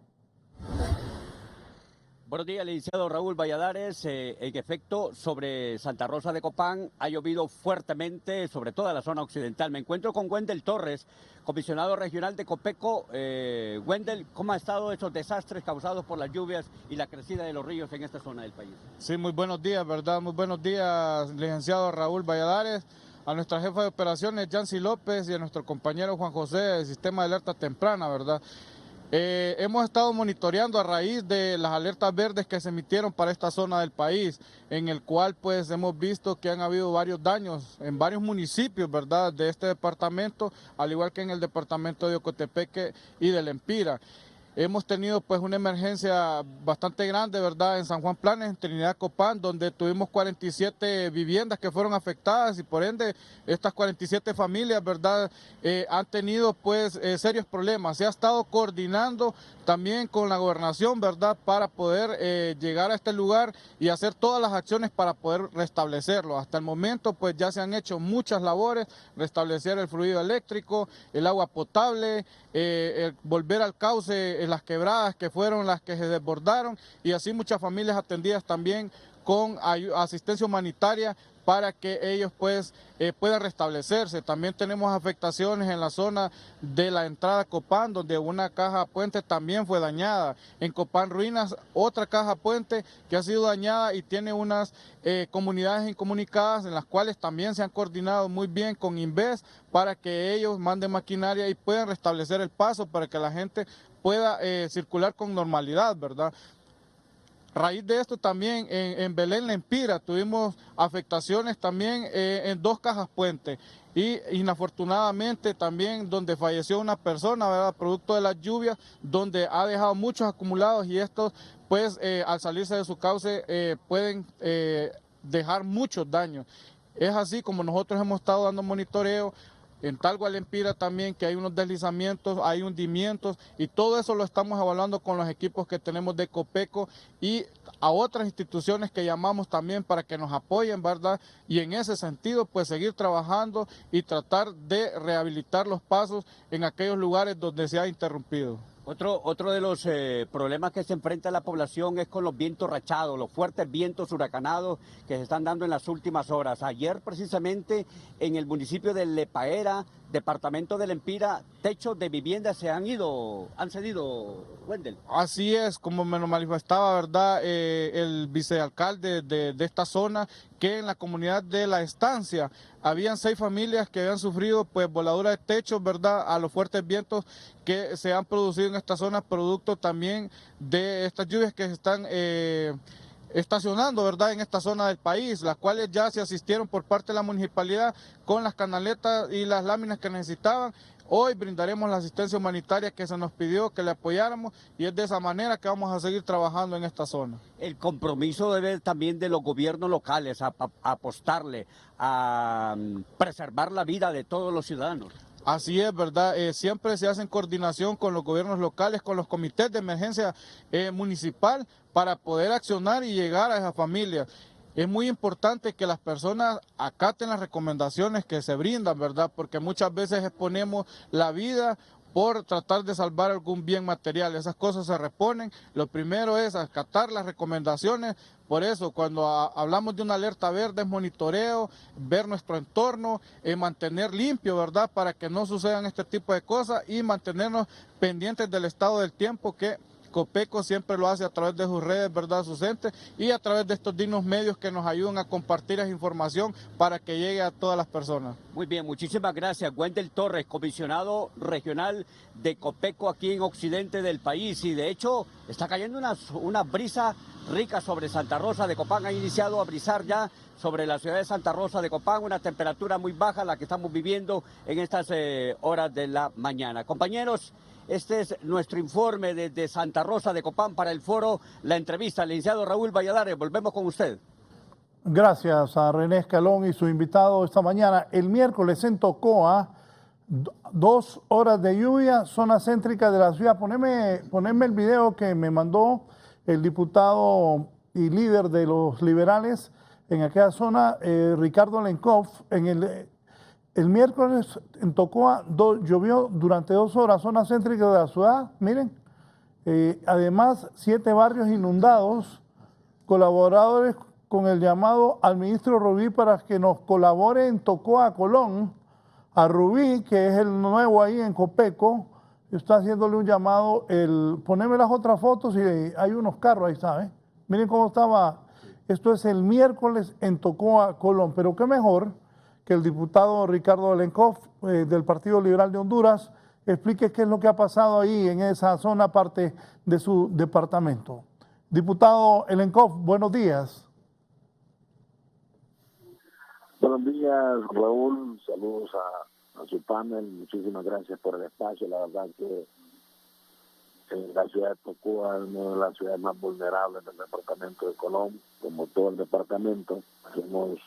Buenos días, licenciado Raúl Valladares. En efecto, sobre Santa Rosa de Copán ha llovido fuertemente, sobre toda la zona occidental. Me encuentro con Wendel Torres, comisionado regional de Copeco. Wendel, ¿cómo ha estado esos desastres causados por las lluvias y la crecida de los ríos en esta zona del país? Sí, muy buenos días, ¿verdad? Muy buenos días, licenciado Raúl Valladares, a nuestra jefa de operaciones, Yancy López, y a nuestro compañero Juan José del Sistema de Alerta Temprana, ¿verdad? Hemos estado monitoreando a raíz de las alertas verdes que se emitieron para esta zona del país, en el cual pues hemos visto que han habido varios daños en varios municipios, ¿verdad?, de este departamento, al igual que en el departamento de Ocotepeque y de Lempira. Hemos tenido pues una emergencia bastante grande, ¿verdad?, en San Juan Planes, en Trinidad Copán, donde tuvimos 47 viviendas que fueron afectadas, y por ende estas 47 familias, ¿verdad?, han tenido pues serios problemas. Se ha estado coordinando también con la gobernación, ¿verdad?, para poder llegar a este lugar y hacer todas las acciones para poder restablecerlo. Hasta el momento pues ya se han hecho muchas labores: restablecer el fluido eléctrico, el agua potable, volver al cauce en las quebradas que fueron las que se desbordaron, y así muchas familias atendidas también con asistencia humanitaria para que ellos pues puedan restablecerse. También tenemos afectaciones en la zona de la entrada a Copán, donde una caja puente también fue dañada. En Copán Ruinas, otra caja puente que ha sido dañada, y tiene unas comunidades incomunicadas en las cuales también se han coordinado muy bien con Inves para que ellos manden maquinaria y puedan restablecer el paso para que la gente pueda circular con normalidad, ¿verdad? Raíz de esto también en Belén Lempira tuvimos afectaciones también en 2 cajas puente y inafortunadamente también donde falleció una persona, ¿verdad? Producto de las lluvias, donde ha dejado muchos acumulados y estos pues al salirse de su cauce pueden dejar muchos daños. Es así como nosotros hemos estado dando monitoreo. En Talgua Lempira también, que hay unos deslizamientos, hay hundimientos y todo eso lo estamos evaluando con los equipos que tenemos de Copeco y a otras instituciones que llamamos también para que nos apoyen, ¿verdad? Y en ese sentido, pues seguir trabajando y tratar de rehabilitar los pasos en aquellos lugares donde se ha interrumpido. Otro de los problemas que se enfrenta la población es con los vientos rachados, los fuertes vientos huracanados que se están dando en las últimas horas. Ayer precisamente en el municipio de Lepaera, departamento de Lempira, techos de viviendas han cedido, Wendel. Así es, como me lo manifestaba, ¿verdad? El vicealcalde de esta zona, que en la comunidad de La Estancia habían 6 familias que habían sufrido pues voladuras de techos, ¿verdad? A los fuertes vientos que se han producido en esta zona, producto también de estas lluvias que se están estacionando, ¿verdad?, en esta zona del país, las cuales ya se asistieron por parte de la municipalidad con las canaletas y las láminas que necesitaban. Hoy brindaremos la asistencia humanitaria que se nos pidió que le apoyáramos y es de esa manera que vamos a seguir trabajando en esta zona. El compromiso debe también de los gobiernos locales a apostarle a preservar la vida de todos los ciudadanos. Así es, ¿verdad? Siempre se hace en coordinación con los gobiernos locales, con los comités de emergencia municipal para poder accionar y llegar a esas familias. Es muy importante que las personas acaten las recomendaciones que se brindan, ¿verdad? Porque muchas veces exponemos la vida por tratar de salvar algún bien material. Esas cosas se reponen. Lo primero es acatar las recomendaciones. Por eso, cuando hablamos de una alerta verde, es monitoreo, ver nuestro entorno, mantener limpio, ¿verdad? Para que no sucedan este tipo de cosas y mantenernos pendientes del estado del tiempo que Copeco siempre lo hace a través de sus redes, ¿verdad?, sus entes y a través de estos dignos medios que nos ayudan a compartir esa información para que llegue a todas las personas. Muy bien, muchísimas gracias. Wendel Torres, comisionado regional de Copeco aquí en occidente del país. Y de hecho está cayendo una brisa rica sobre Santa Rosa de Copán. Ha iniciado a brisar ya sobre la ciudad de Santa Rosa de Copán, una temperatura muy baja la que estamos viviendo en estas horas de la mañana. Compañeros, este es nuestro informe desde Santa Rosa de Copán para el foro La Entrevista. Licenciado Raúl Valladares, volvemos con usted. Gracias a René Escalón y su invitado esta mañana. El miércoles en Tocoa, 2 horas de lluvia, zona céntrica de la ciudad. Poneme el video que me mandó el diputado y líder de los liberales en aquella zona, Ricardo Lenkov. El miércoles en Tocoa llovió durante 2 horas, zona céntrica de la ciudad, miren. Además, 7 barrios inundados, colaboradores con el llamado al ministro Rubí para que nos colabore en Tocoa, Colón, a Rubí, que es el nuevo ahí en Copeco, está haciéndole un llamado, poneme las otras fotos y hay unos carros ahí, ¿sabes? Miren cómo estaba, esto es el miércoles en Tocoa, Colón, pero qué mejor que el diputado Ricardo Lenkov del Partido Liberal de Honduras explique qué es lo que ha pasado ahí en esa zona parte de su departamento. Diputado Lenkov, buenos días. Buenos días, Raúl. Saludos a su panel. Muchísimas gracias por el espacio. La verdad que la ciudad de Tocoa es una de las ciudades más vulnerables del departamento de Colón, como todo el departamento. Somos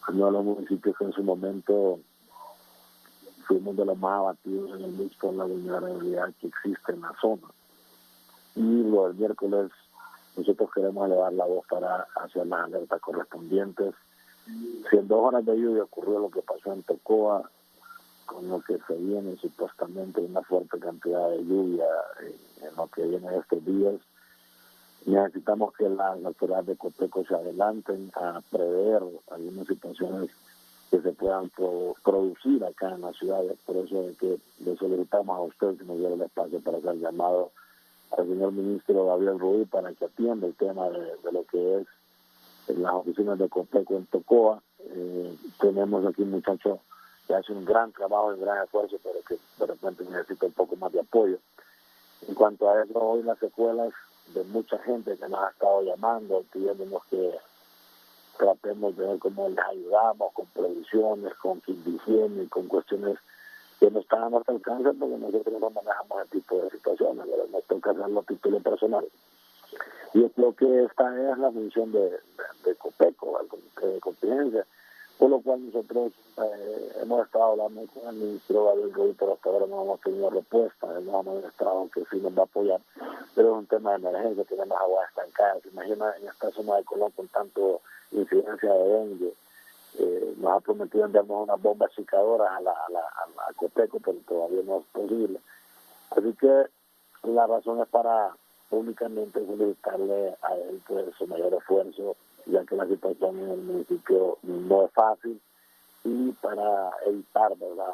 uno de los municipios que en su momento fuimos de los más abatidos en el mix por la vulnerabilidad que existe en la zona. Y lo del miércoles nosotros queremos elevar la voz para hacer las alertas correspondientes. Si en 2 horas de lluvia ocurrió lo que pasó en Tocoa, con lo que se viene supuestamente una fuerte cantidad de lluvia en lo que viene de estos días, necesitamos que las autoridades de Copeco se adelanten a prever algunas situaciones que se puedan producir acá en la ciudad. Por eso es que le solicitamos a usted que nos diera el espacio para hacer llamado al señor ministro Gabriel Rubí para que atienda el tema de lo que es en las oficinas de Copeco en Tocoa. Tenemos aquí un muchacho que hace un gran trabajo, un gran esfuerzo, pero que de repente necesita un poco más de apoyo. En cuanto a eso, hoy las secuelas de mucha gente que nos ha estado llamando, pidiéndonos que tratemos de ver cómo les ayudamos con previsiones, con higiene, con cuestiones que no están a nuestro alcance, porque nosotros no manejamos ese tipo de situaciones, pero nos toca hacerlo a título personal. Y yo creo que esta es la función de COPECO, el Comité de Contingencia, por lo cual nosotros hemos estado hablando con el ministro Gabriel Rubí, pero hasta ahora no hemos tenido respuesta. Él nos ha manifestado que sí nos va a apoyar, pero es un tema de emergencia, tenemos aguas estancadas. Se imagina en esta zona de Colón con tanto incidencia de dengue. Nos ha prometido enviarnos unas bombas chicadoras a COPECO, pero todavía no es posible. Así que la razón es para públicamente solicitarle a él pues, su mayor esfuerzo, ya que la situación en el municipio no es fácil, y para evitar, ¿verdad?,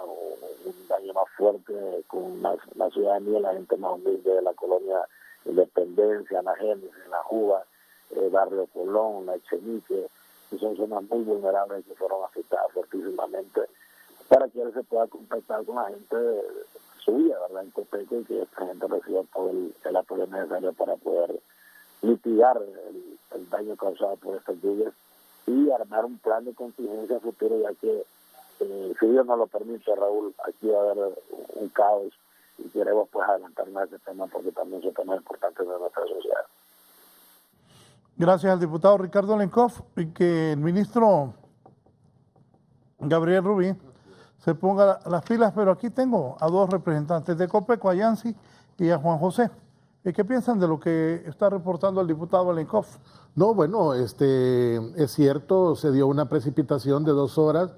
un daño más fuerte con la ciudadanía, la gente más humilde de la colonia Independencia, la Génesis, la Juba, Barrio Colón, la Echenique, que son zonas muy vulnerables que fueron afectadas fortísimamente, para que él se pueda contactar con la gente suya, ¿verdad?, en COPECO, y que esta gente reciba todo el apoyo necesario para poder mitigar el daño causado por estas lluvias y armar un plan de contingencia futuro, ya que si Dios nos lo permite, Raúl, aquí va a haber un caos y queremos pues adelantarnos a ese tema porque también es un tema importante de nuestra sociedad. Gracias al diputado Ricardo Lenkov, y que el ministro Gabriel Rubí se ponga las pilas, pero aquí tengo a dos representantes de COPECO, a Yancy y a Juan José. ¿Qué piensan de lo que está reportando el diputado Lenkov? No, bueno, es cierto, se dio una precipitación de 2 horas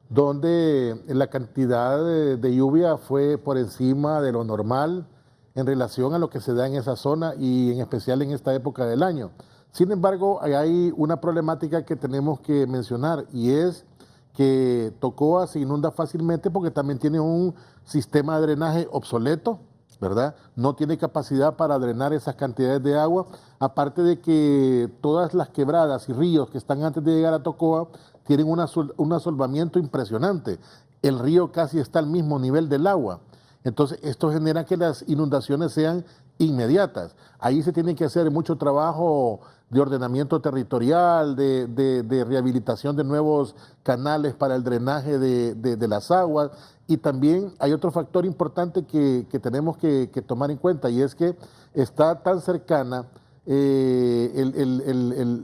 donde la cantidad de lluvia fue por encima de lo normal en relación a lo que se da en esa zona y en especial en esta época del año. Sin embargo, hay una problemática que tenemos que mencionar, y es que Tocoa se inunda fácilmente porque también tiene un sistema de drenaje obsoleto, ¿verdad? No tiene capacidad para drenar esas cantidades de agua, aparte de que todas las quebradas y ríos que están antes de llegar a Tocoa tienen un asolvamiento impresionante. El río casi está al mismo nivel del agua. Entonces, esto genera que las inundaciones sean inmediatas. Ahí se tiene que hacer mucho trabajo de ordenamiento territorial, de rehabilitación de nuevos canales para el drenaje de las aguas. Y también hay otro factor importante que tenemos que tomar en cuenta, y es que está tan cercana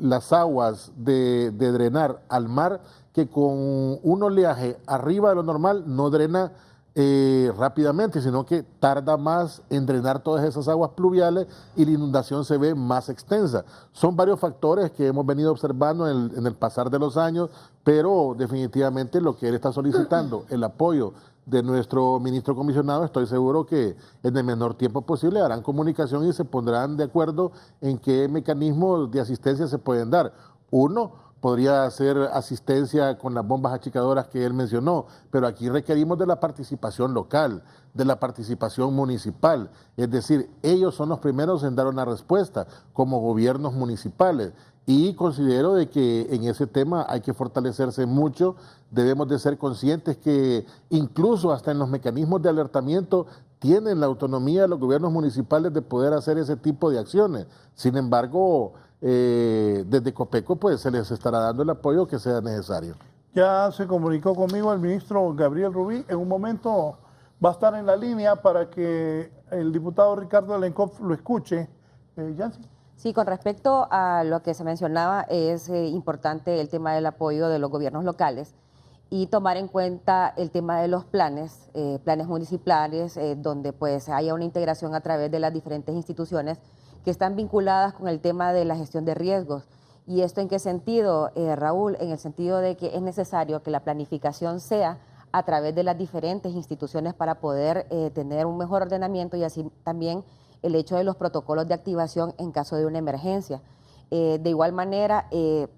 las aguas de drenar al mar, que con un oleaje arriba de lo normal no drena rápidamente, sino que tarda más en drenar todas esas aguas pluviales y la inundación se ve más extensa. Son varios factores que hemos venido observando en el pasar de los años, pero definitivamente lo que él está solicitando, el apoyo de nuestro ministro comisionado, estoy seguro que en el menor tiempo posible harán comunicación y se pondrán de acuerdo en qué mecanismos de asistencia se pueden dar. Uno podría ser asistencia con las bombas achicadoras que él mencionó, pero aquí requerimos de la participación local, de la participación municipal, es decir, ellos son los primeros en dar una respuesta como gobiernos municipales. Y considero de que en ese tema hay que fortalecerse mucho, debemos de ser conscientes que incluso hasta en los mecanismos de alertamiento tienen la autonomía de los gobiernos municipales de poder hacer ese tipo de acciones. Sin embargo, desde COPECO pues se les estará dando el apoyo que sea necesario. Ya se comunicó conmigo el ministro Gabriel Rubí, en un momento va a estar en la línea para que el diputado Ricardo Lenkov lo escuche. Yancy. Sí, con respecto a lo que se mencionaba, es importante el tema del apoyo de los gobiernos locales y tomar en cuenta el tema de los planes municipales, donde pues haya una integración a través de las diferentes instituciones que están vinculadas con el tema de la gestión de riesgos. ¿Y esto en qué sentido, Raúl? En el sentido de que es necesario que la planificación sea a través de las diferentes instituciones para poder tener un mejor ordenamiento, y así también el hecho de los protocolos de activación en caso de una emergencia. De igual manera,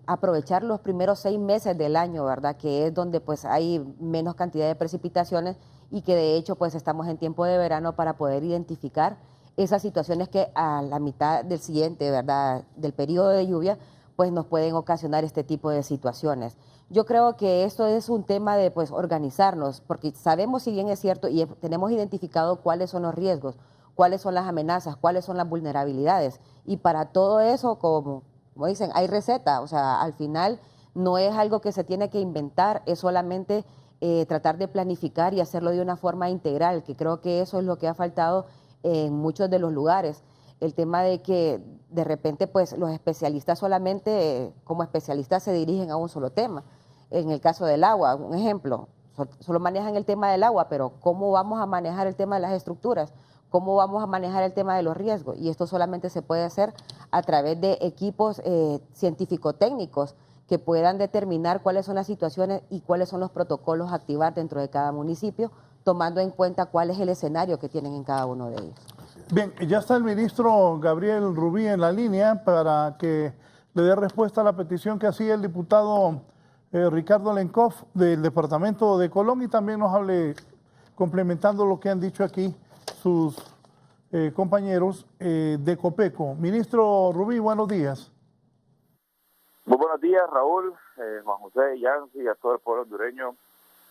aprovechar los primeros 6 meses del año, ¿verdad?, que es donde pues hay menos cantidad de precipitaciones y que de hecho pues estamos en tiempo de verano para poder identificar esas situaciones que a la mitad del siguiente, ¿verdad?, del periodo de lluvia, pues nos pueden ocasionar este tipo de situaciones. Yo creo que esto es un tema de pues organizarnos, porque sabemos, si bien es cierto, y tenemos identificado cuáles son los riesgos. cuáles son las amenazas, cuáles son las vulnerabilidades. Y para todo eso, como dicen, hay receta. O sea, al final no es algo que se tiene que inventar, es solamente tratar de planificar y hacerlo de una forma integral, que creo que eso es lo que ha faltado en muchos de los lugares. El tema de que de repente pues los especialistas solamente como especialistas se dirigen a un solo tema. En el caso del agua, un ejemplo, solo manejan el tema del agua, pero ¿cómo vamos a manejar el tema de las estructuras? ¿Cómo vamos a manejar el tema de los riesgos? Y esto solamente se puede hacer a través de equipos científico-técnicos que puedan determinar cuáles son las situaciones y cuáles son los protocolos a activar dentro de cada municipio, tomando en cuenta cuál es el escenario que tienen en cada uno de ellos. Bien, ya está el ministro Gabriel Rubí en la línea para que le dé respuesta a la petición que hacía el diputado Ricardo Lenkov del departamento de Colón y también nos hable, complementando lo que han dicho aquí sus compañeros de Copeco. Ministro Rubí, buenos días. Muy buenos días, Raúl, Juan José, Yancy y a todo el pueblo hondureño.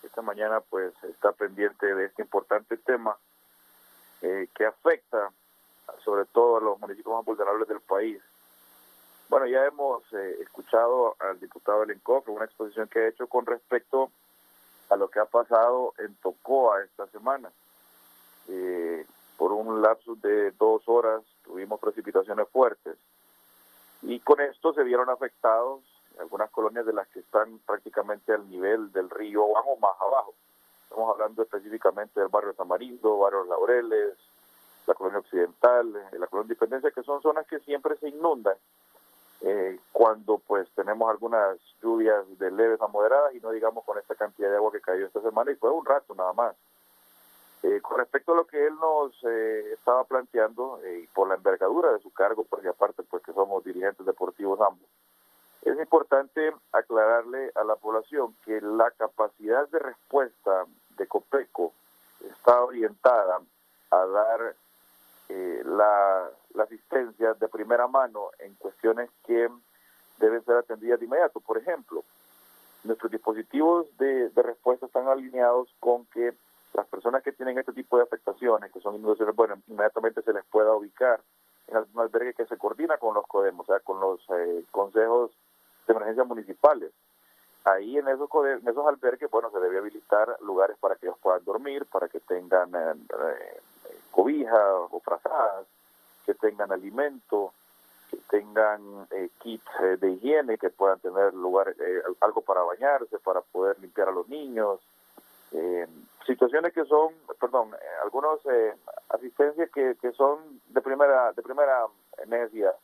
Esta mañana pues está pendiente de este importante tema que afecta sobre todo a los municipios más vulnerables del país. Bueno, ya hemos escuchado al diputado Lenkov una exposición que ha hecho con respecto a lo que ha pasado en Tocoa esta semana. Por un lapsus de 2 horas tuvimos precipitaciones fuertes y con esto se vieron afectados algunas colonias de las que están prácticamente al nivel del río o más abajo. Estamos hablando específicamente del barrio Tamarindo, barrio Laureles, la colonia Occidental, la colonia Independencia, que son zonas que siempre se inundan cuando pues tenemos algunas lluvias de leves a moderadas y no digamos con esta cantidad de agua que cayó esta semana y fue un rato nada más. Con respecto a lo que él nos estaba planteando y por la envergadura de su cargo, porque aparte pues que somos dirigentes deportivos ambos, es importante aclararle a la población que la capacidad de respuesta de Copeco está orientada a dar la asistencia de primera mano en cuestiones que deben ser atendidas de inmediato. Por ejemplo, nuestros dispositivos de respuesta están alineados con que las personas que tienen este tipo de afectaciones, que son inundaciones, bueno, inmediatamente se les pueda ubicar en algún albergue que se coordina con los CODEM, o sea, con los consejos de emergencia municipales. Ahí en esos albergues, bueno, se debe habilitar lugares para que ellos puedan dormir, para que tengan cobijas o frazadas, que tengan alimento, que tengan kits de higiene, que puedan tener lugar, algo para bañarse, para poder limpiar a los niños, situaciones que son, algunos asistencias que son de primera necesidad.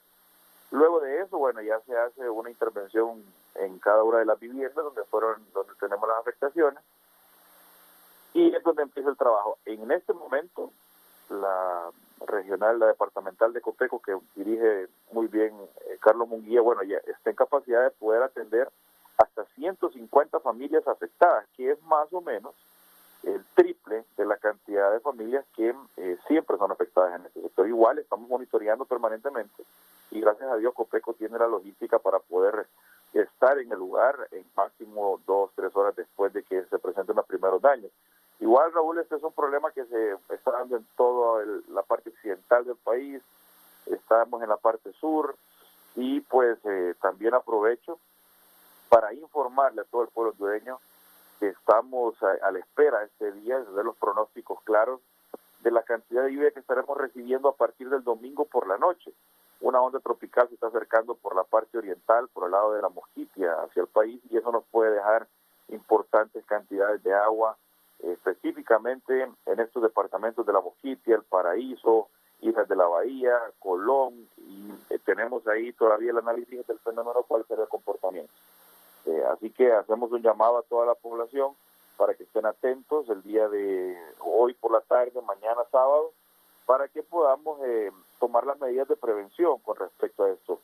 Luego de eso, bueno, ya se hace una intervención en cada una de las viviendas donde tenemos las afectaciones y es donde empieza el trabajo. En este momento, la departamental de Copeco, que dirige muy bien Carlos Munguía, bueno, ya está en capacidad de poder atender hasta 150 familias afectadas, que es más o menos el triple de la cantidad de familias que siempre son afectadas en este sector. Igual estamos monitoreando permanentemente y gracias a Dios Copeco tiene la logística para poder estar en el lugar en máximo 2-3 horas después de que se presenten los primeros daños. Igual, Raúl, este es un problema que se está dando en toda la parte occidental del país, estamos en la parte sur y pues también aprovecho para informarle a todo el pueblo hondureño que estamos a la espera este día de ver los pronósticos claros de la cantidad de lluvia que estaremos recibiendo a partir del domingo por la noche. Una onda tropical se está acercando por la parte oriental, por el lado de la Mosquitia hacia el país y eso nos puede dejar importantes cantidades de agua, específicamente en estos departamentos de la Mosquitia, El Paraíso, Islas de la Bahía, Colón, y tenemos ahí todavía el análisis del fenómeno, cuál será el comportamiento. Así que hacemos un llamado a toda la población para que estén atentos el día de hoy por la tarde, mañana sábado, para que podamos tomar las medidas de prevención con respecto a esto.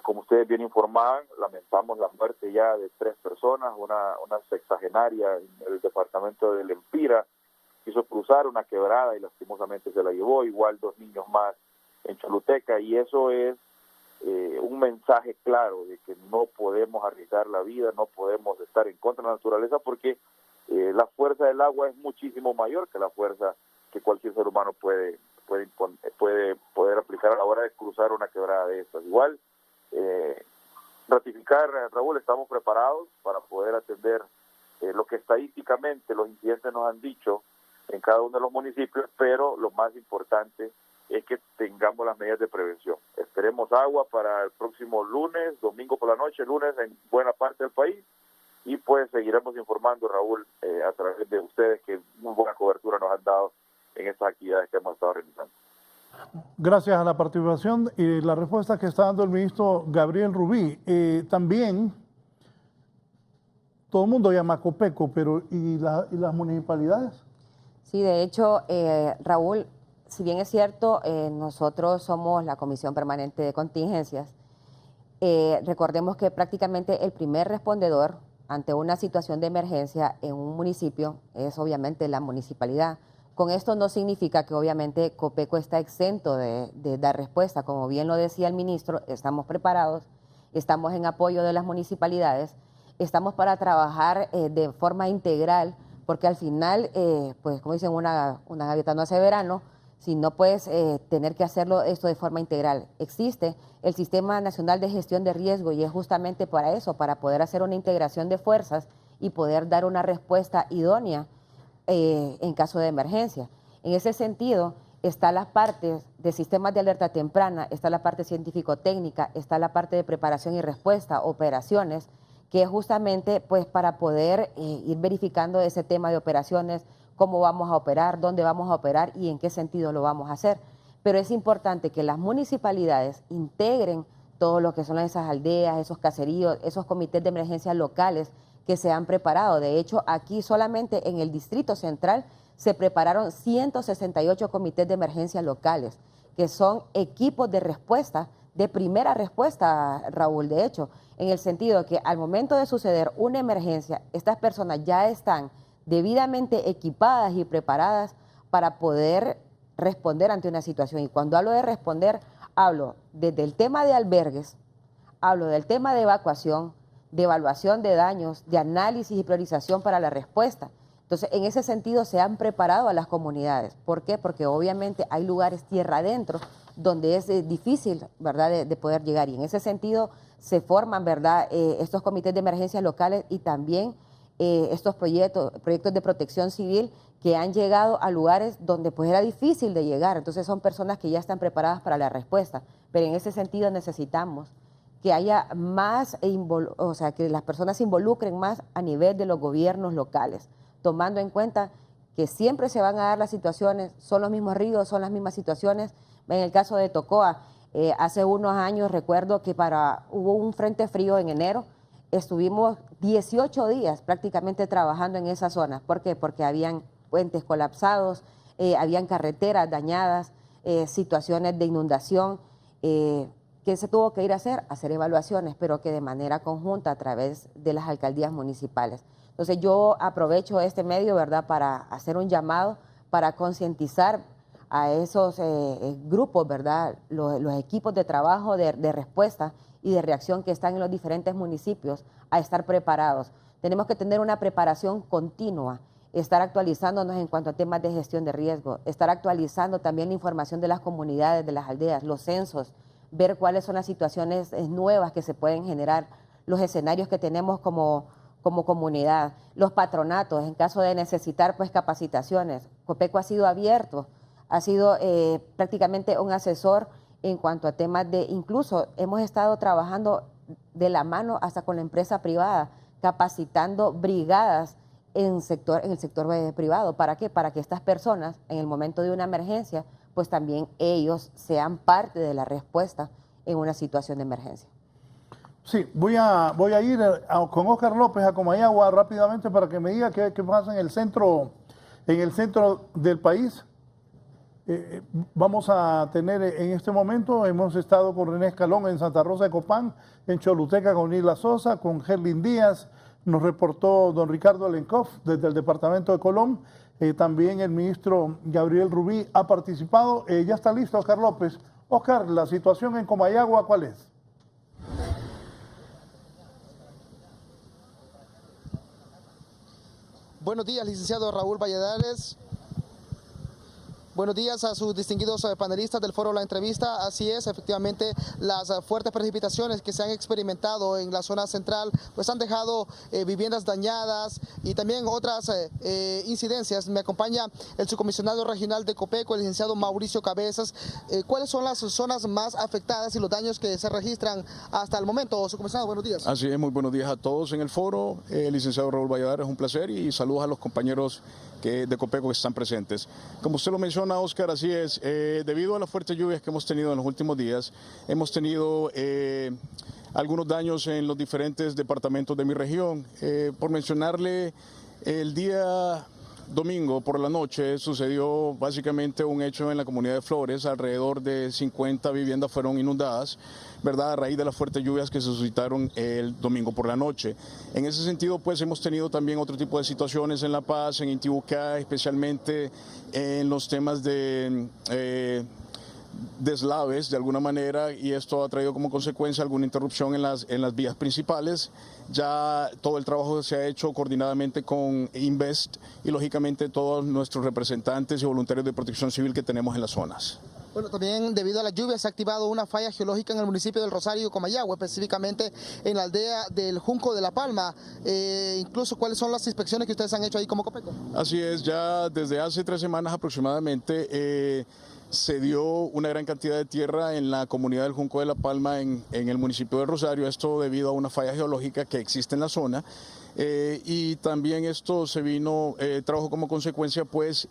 Como ustedes bien informaban, lamentamos la muerte ya de 3 personas, una sexagenaria en el departamento de Lempira, quiso cruzar una quebrada y lastimosamente se la llevó, igual 2 niños más en Choluteca, y eso es un mensaje claro de que no podemos arriesgar la vida, no podemos estar en contra de la naturaleza porque la fuerza del agua es muchísimo mayor que la fuerza que cualquier ser humano puede puede poder aplicar a la hora de cruzar una quebrada de estas. Igual, ratificar, Raúl, estamos preparados para poder atender lo que estadísticamente los incidentes nos han dicho en cada uno de los municipios, pero lo más importante es que tengamos las medidas de prevención. Esperemos agua para el próximo lunes, domingo por la noche, lunes en buena parte del país, y pues seguiremos informando, Raúl, a través de ustedes, que muy buena cobertura nos han dado en estas actividades que hemos estado realizando. Gracias a la participación y la respuesta que está dando el ministro Gabriel Rubí. También, todo el mundo llama Copeco, pero ¿y las municipalidades? Sí, de hecho, Raúl, si bien es cierto, nosotros somos la Comisión Permanente de Contingencias, recordemos que prácticamente el primer respondedor ante una situación de emergencia en un municipio es obviamente la municipalidad. Con esto no significa que obviamente Copeco está exento de dar respuesta. Como bien lo decía el ministro, estamos preparados, estamos en apoyo de las municipalidades, estamos para trabajar de forma integral, porque al final, pues como dicen, una gaviota no hace verano, si no puedes tener que hacerlo esto de forma integral. Existe el Sistema Nacional de Gestión de Riesgo y es justamente para eso, para poder hacer una integración de fuerzas y poder dar una respuesta idónea en caso de emergencia. En ese sentido, está las partes de sistemas de alerta temprana, está la parte científico-técnica, está la parte de preparación y respuesta, operaciones, que es justamente pues para poder ir verificando ese tema de operaciones, cómo vamos a operar, dónde vamos a operar y en qué sentido lo vamos a hacer. Pero es importante que las municipalidades integren todo lo que son esas aldeas, esos caseríos, esos comités de emergencia locales que se han preparado. De hecho, aquí solamente en el Distrito Central se prepararon 168 comités de emergencia locales, que son equipos de respuesta, de primera respuesta, Raúl, de hecho, en el sentido de que al momento de suceder una emergencia, estas personas ya están debidamente equipadas y preparadas para poder responder ante una situación. Y cuando hablo de responder, hablo desde el tema de albergues, hablo del tema de evacuación, de evaluación de daños, de análisis y priorización para la respuesta. Entonces, en ese sentido se han preparado a las comunidades. ¿Por qué? Porque obviamente hay lugares tierra adentro donde es difícil, ¿verdad?, de poder llegar. Y en ese sentido se forman, ¿verdad?, estos comités de emergencia locales y también estos proyectos de protección civil que han llegado a lugares donde pues era difícil de llegar. Entonces son personas que ya están preparadas para la respuesta. Pero en ese sentido necesitamos que haya más, o sea, que las personas se involucren más a nivel de los gobiernos locales, tomando en cuenta que siempre se van a dar las situaciones, son los mismos ríos, son las mismas situaciones. En el caso de Tocoa, hace unos años recuerdo que hubo un frente frío en enero, estuvimos 18 días prácticamente trabajando en esa zona. ¿Por qué? Porque habían puentes colapsados, habían carreteras dañadas, situaciones de inundación. ¿Qué se tuvo que ir a hacer? Hacer evaluaciones, pero que de manera conjunta a través de las alcaldías municipales. Entonces yo aprovecho este medio, ¿verdad?, para hacer un llamado, para concientizar a esos grupos, ¿verdad?, los equipos de trabajo de respuesta y de reacción que están en los diferentes municipios, a estar preparados. Tenemos que tener una preparación continua, estar actualizándonos en cuanto a temas de gestión de riesgo, estar actualizando también la información de las comunidades, de las aldeas, los censos, ver cuáles son las situaciones nuevas que se pueden generar, los escenarios que tenemos como comunidad, los patronatos, en caso de necesitar pues capacitaciones. Copeco ha sido abierto, ha sido prácticamente un asesor en cuanto a temas de, incluso hemos estado trabajando de la mano hasta con la empresa privada, capacitando brigadas en el sector privado. ¿Para qué? Para que estas personas, en el momento de una emergencia, pues también ellos sean parte de la respuesta en una situación de emergencia. Sí, voy a ir con Óscar López a Comayagua rápidamente para que me diga qué pasa en el centro del país. Vamos a tener en este momento, hemos estado con René Escalón en Santa Rosa de Copán, en Choluteca con Isla Sosa, con Gerlin Díaz, nos reportó don Ricardo Alencoff desde el departamento de Colón, también el ministro Gabriel Rubí ha participado. Ya está listo Óscar López. Óscar, la situación en Comayagua, ¿cuál es? Buenos días, licenciado Raúl Valladares. Buenos días a sus distinguidos panelistas del foro La Entrevista. Así es, efectivamente, las fuertes precipitaciones que se han experimentado en la zona central pues han dejado viviendas dañadas y también otras incidencias. Me acompaña el subcomisionado regional de Copeco, el licenciado Mauricio Cabezas. ¿Cuáles son las zonas más afectadas y los daños que se registran hasta el momento? Subcomisionado, buenos días. Así es, muy buenos días a todos en el foro. Licenciado Raúl Valladares, es un placer y saludos a los compañeros de Copeco que están presentes. Como usted lo menciona, Oscar, así es, debido a las fuertes lluvias que hemos tenido en los últimos días, hemos tenido algunos daños en los diferentes departamentos de mi región. Por mencionarle, el día domingo por la noche sucedió básicamente un hecho en la comunidad de Flores. Alrededor de 50 viviendas fueron inundadas, ¿verdad?, a raíz de las fuertes lluvias que se suscitaron el domingo por la noche. En ese sentido, pues hemos tenido también otro tipo de situaciones en La Paz, en Intibucá, especialmente en los temas de deslaves de alguna manera, y esto ha traído como consecuencia alguna interrupción en las vías principales. Ya todo el trabajo se ha hecho coordinadamente con Invest y lógicamente todos nuestros representantes y voluntarios de protección civil que tenemos en las zonas. Bueno, también debido a la lluvia se ha activado una falla geológica en el municipio del Rosario, Comayagua, específicamente en la aldea del Junco de La Palma. Incluso, ¿cuáles son las inspecciones que ustedes han hecho ahí como Copeco? Así es, ya desde hace 3 semanas aproximadamente se dio una gran cantidad de tierra en la comunidad del Junco de La Palma en el municipio de Rosario, esto debido a una falla geológica que existe en la zona. Y también esto trajo como consecuencia pues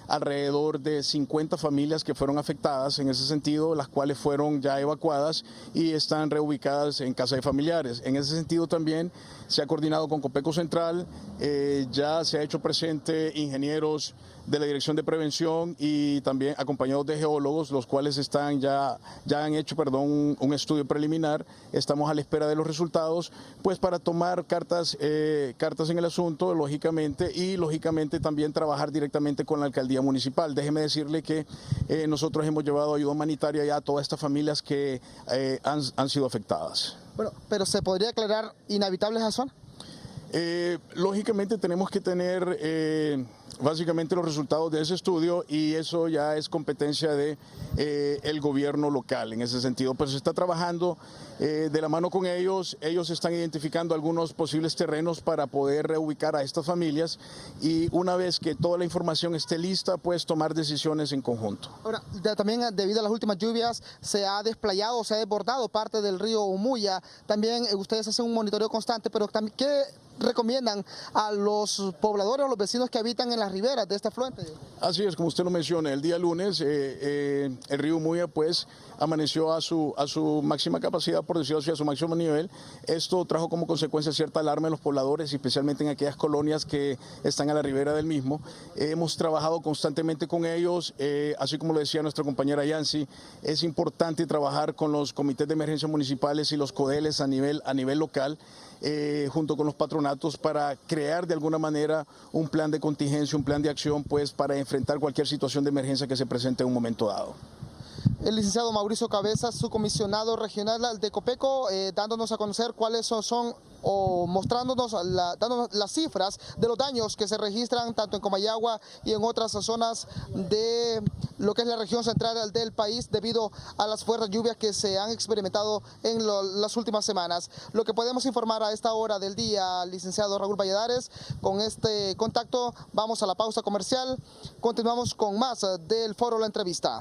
alrededor de 50 familias que fueron afectadas en ese sentido, las cuales fueron ya evacuadas y están reubicadas en casa de familiares. En ese sentido también se ha coordinado con Copeco Central, ya se ha hecho presente ingenieros de la Dirección de Prevención y también acompañados de geólogos, los cuales ya han hecho un estudio preliminar. Estamos a la espera de los resultados, pues para tomar cartas en el asunto, lógicamente, y lógicamente también trabajar directamente con la alcaldía municipal. Déjeme decirle que nosotros hemos llevado ayuda humanitaria ya a todas estas familias que han sido afectadas. Bueno, pero ¿se podría declarar inhabitable esa zona? Lógicamente tenemos que tener básicamente los resultados de ese estudio y eso ya es competencia de el gobierno local. En ese sentido, pues se está trabajando de la mano con ellos. Ellos están identificando algunos posibles terrenos para poder reubicar a estas familias y una vez que toda la información esté lista, pues tomar decisiones en conjunto. Ahora, también debido a las últimas lluvias se ha desplayado, se ha desbordado parte del río Umuya. También ustedes hacen un monitoreo constante, pero también ¿qué recomiendan a los pobladores o los vecinos que habitan en las riberas de este afluente? Así es, como usted lo menciona, el día lunes el río Umuya pues amaneció a su máxima capacidad, por decirlo así, a su máximo nivel. Esto trajo como consecuencia cierta alarma en los pobladores, especialmente en aquellas colonias que están a la ribera del mismo. Hemos trabajado constantemente con ellos, así como lo decía nuestra compañera Yancy, es importante trabajar con los comités de emergencia municipales y los CODELES a nivel local, junto con los patronatos para crear de alguna manera un plan de contingencia, un plan de acción pues para enfrentar cualquier situación de emergencia que se presente en un momento dado. El licenciado Mauricio Cabezas, subcomisionado regional de Copeco, dándonos a conocer cuáles son o mostrándonos, dándonos las cifras de los daños que se registran tanto en Comayagua y en otras zonas de lo que es la región central del país debido a las fuertes lluvias que se han experimentado en las últimas semanas. Lo que podemos informar a esta hora del día, licenciado Raúl Valladares, con este contacto vamos a la pausa comercial, continuamos con más del foro La Entrevista.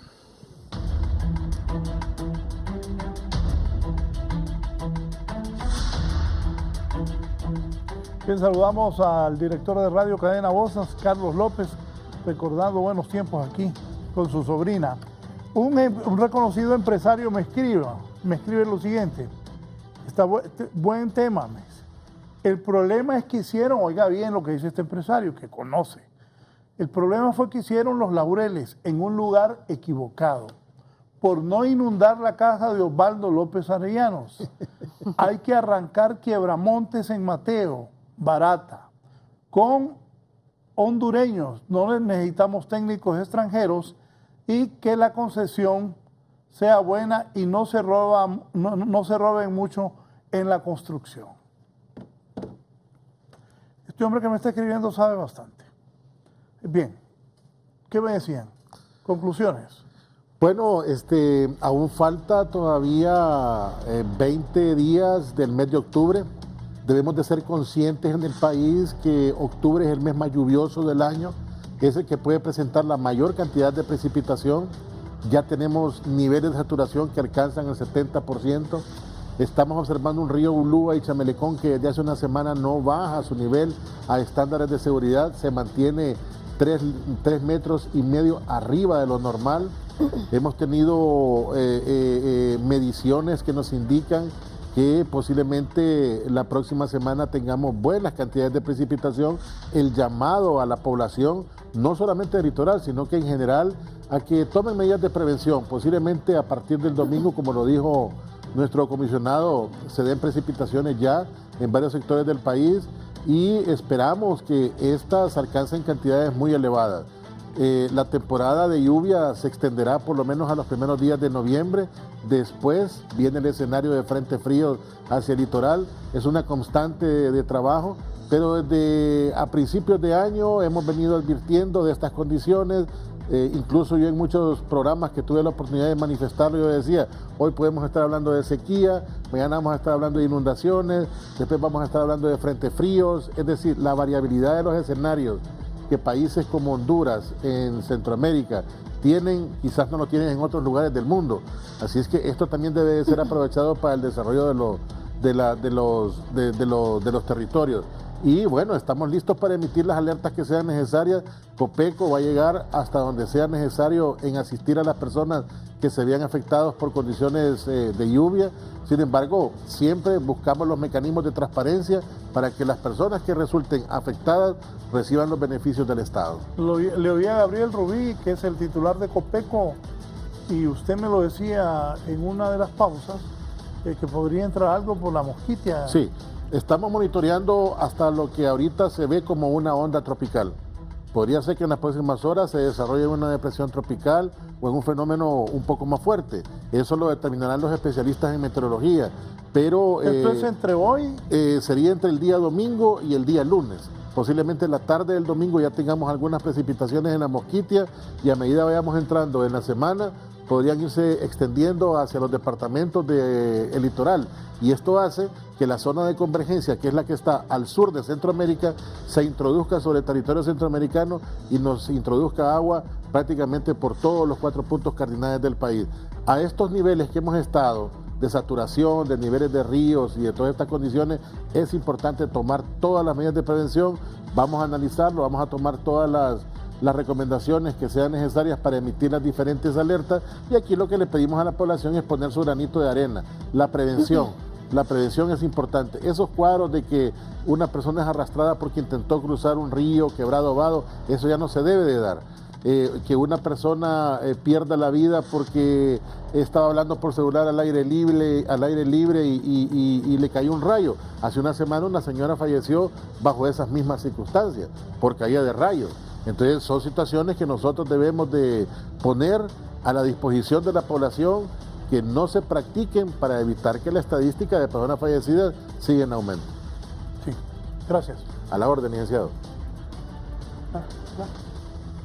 Bien, saludamos al director de Radio Cadena Voces, Carlos López, recordando buenos tiempos aquí con su sobrina. Un reconocido empresario me escribe lo siguiente, está buen tema, me dice. El problema es que hicieron, oiga bien lo que dice este empresario, que conoce, el problema fue que hicieron los Laureles en un lugar equivocado, por no inundar la casa de Osvaldo López Arellanos. Hay que arrancar Quiebramontes en Mateo, Barata, con hondureños, no necesitamos técnicos extranjeros y que la concesión sea buena y no se roben mucho en la construcción. Este hombre que me está escribiendo sabe bastante. Bien, ¿qué me decían? Conclusiones. Bueno, aún falta todavía 20 días del mes de octubre. Debemos de ser conscientes en el país que octubre es el mes más lluvioso del año, es el que puede presentar la mayor cantidad de precipitación. Ya tenemos niveles de saturación que alcanzan el 70%. Estamos observando un río Ulúa y Chamelecón que desde hace una semana no baja su nivel a estándares de seguridad, se mantiene 3,5 metros arriba de lo normal. Hemos tenido mediciones que nos indican que posiblemente la próxima semana tengamos buenas cantidades de precipitación. El llamado a la población, no solamente del litoral, sino que en general, a que tomen medidas de prevención. Posiblemente a partir del domingo, como lo dijo nuestro comisionado, se den precipitaciones ya en varios sectores del país y esperamos que estas alcancen cantidades muy elevadas. La temporada de lluvia se extenderá por lo menos a los primeros días de noviembre. Después viene el escenario de frente frío hacia el litoral. Es una constante de trabajo, pero desde a principios de año hemos venido advirtiendo de estas condiciones. Incluso yo en muchos programas que tuve la oportunidad de manifestarlo, yo decía, hoy podemos estar hablando de sequía, mañana vamos a estar hablando de inundaciones, después vamos a estar hablando de frentes fríos. Es decir, la variabilidad de los escenarios que países como Honduras en Centroamérica tienen, quizás no lo tienen en otros lugares del mundo. Así es que esto también debe ser aprovechado para el desarrollo de los territorios. Y bueno, estamos listos para emitir las alertas que sean necesarias. Copeco va a llegar hasta donde sea necesario en asistir a las personas que se vean afectados por condiciones de lluvia. Sin embargo, siempre buscamos los mecanismos de transparencia para que las personas que resulten afectadas reciban los beneficios del Estado. Le oí a Gabriel Rubí, que es el titular de Copeco, y usted me lo decía en una de las pausas, que podría entrar algo por la Mosquitia. Sí. Estamos monitoreando hasta lo que ahorita se ve como una onda tropical. Podría ser que en las próximas horas se desarrolle una depresión tropical o en un fenómeno un poco más fuerte. Eso lo determinarán los especialistas en meteorología. Pero entonces, entre hoy sería entre el día domingo y el día lunes. Posiblemente en la tarde del domingo ya tengamos algunas precipitaciones en la Mosquitia y a medida vayamos entrando en la semana podrían irse extendiendo hacia los departamentos del litoral. Y esto hace que la zona de convergencia, que es la que está al sur de Centroamérica, se introduzca sobre el territorio centroamericano y nos introduzca agua prácticamente por todos los 4 puntos cardinales del país. A estos niveles que hemos estado, de saturación, de niveles de ríos y de todas estas condiciones, es importante tomar todas las medidas de prevención. Vamos a analizarlo, vamos a tomar todas las recomendaciones que sean necesarias para emitir las diferentes alertas, y aquí lo que le pedimos a la población es poner su granito de arena. La prevención es importante. Esos cuadros de que una persona es arrastrada porque intentó cruzar un río, quebrado o vado, eso ya no se debe de dar. Que una persona pierda la vida porque estaba hablando por celular al aire libre y le cayó un rayo. Hace una semana una señora falleció bajo esas mismas circunstancias, por caída de rayos. Entonces son situaciones que nosotros debemos de poner a la disposición de la población, que no se practiquen para evitar que la estadística de personas fallecidas siga en aumento. Sí, gracias. A la orden, licenciado.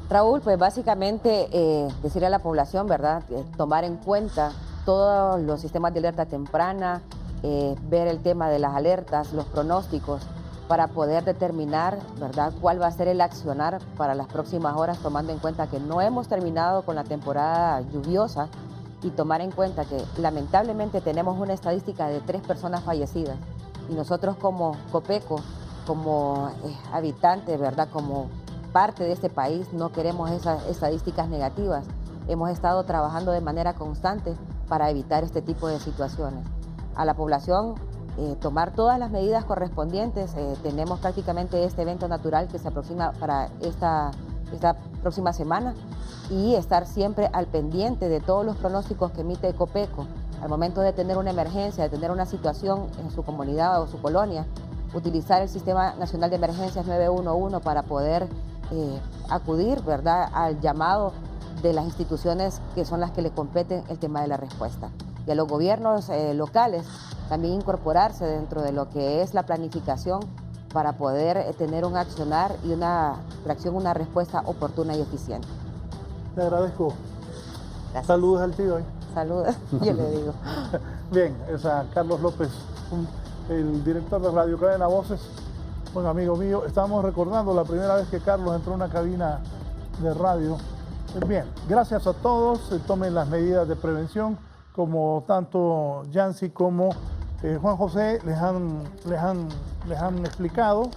Raúl, pues básicamente decirle a la población, ¿verdad?, tomar en cuenta todos los sistemas de alerta temprana, ver el tema de las alertas, los pronósticos, para poder determinar, ¿verdad?, cuál va a ser el accionar para las próximas horas, tomando en cuenta que no hemos terminado con la temporada lluviosa, y tomar en cuenta que lamentablemente tenemos una estadística de 3 personas fallecidas, y nosotros como Copeco, como habitantes, ¿verdad?, como parte de este país, no queremos esas estadísticas negativas. Hemos estado trabajando de manera constante para evitar este tipo de situaciones. A la población, tomar todas las medidas correspondientes. Tenemos prácticamente este evento natural que se aproxima para esta próxima semana, y estar siempre al pendiente de todos los pronósticos que emite Copeco. Al momento de tener una emergencia, de tener una situación en su comunidad o su colonia, utilizar el Sistema Nacional de Emergencias 911 para poder acudir, ¿verdad?, al llamado de las instituciones que son las que le competen el tema de la respuesta. Y a los gobiernos locales también incorporarse dentro de lo que es la planificación para poder tener un accionar y una reacción, una respuesta oportuna y eficiente. Te agradezco. Gracias. Saludos al tío. Saludos, yo le digo. Bien, es a Carlos López, el director de Radio Cadena Voces, buen amigo mío. Estábamos recordando la primera vez que Carlos entró en una cabina de radio. Bien, gracias a todos. Tomen las medidas de prevención, como tanto Yancy como Juan José les han explicado.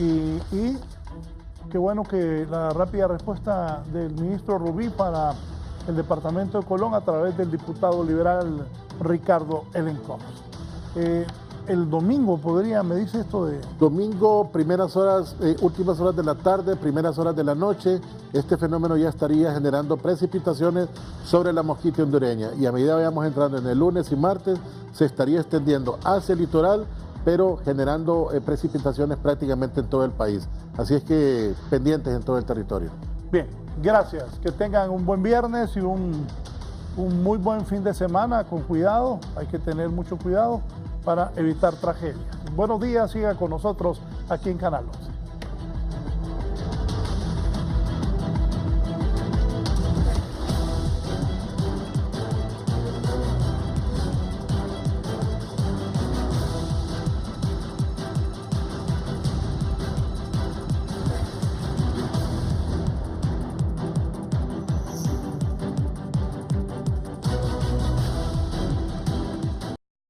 Y qué bueno que la rápida respuesta del ministro Rubí para el departamento de Colón a través del diputado liberal Ricardo Elencón. El domingo me dice esto de... Domingo, primeras horas, últimas horas de la tarde, primeras horas de la noche, este fenómeno ya estaría generando precipitaciones sobre la Mosquita hondureña. Y a medida que vayamos entrando en el lunes y martes, se estaría extendiendo hacia el litoral, pero generando precipitaciones prácticamente en todo el país. Así es que pendientes en todo el territorio. Bien, gracias. Que tengan un buen viernes y un muy buen fin de semana con cuidado. Hay que tener mucho cuidado para evitar tragedias. Buenos días, siga con nosotros aquí en Canal 11.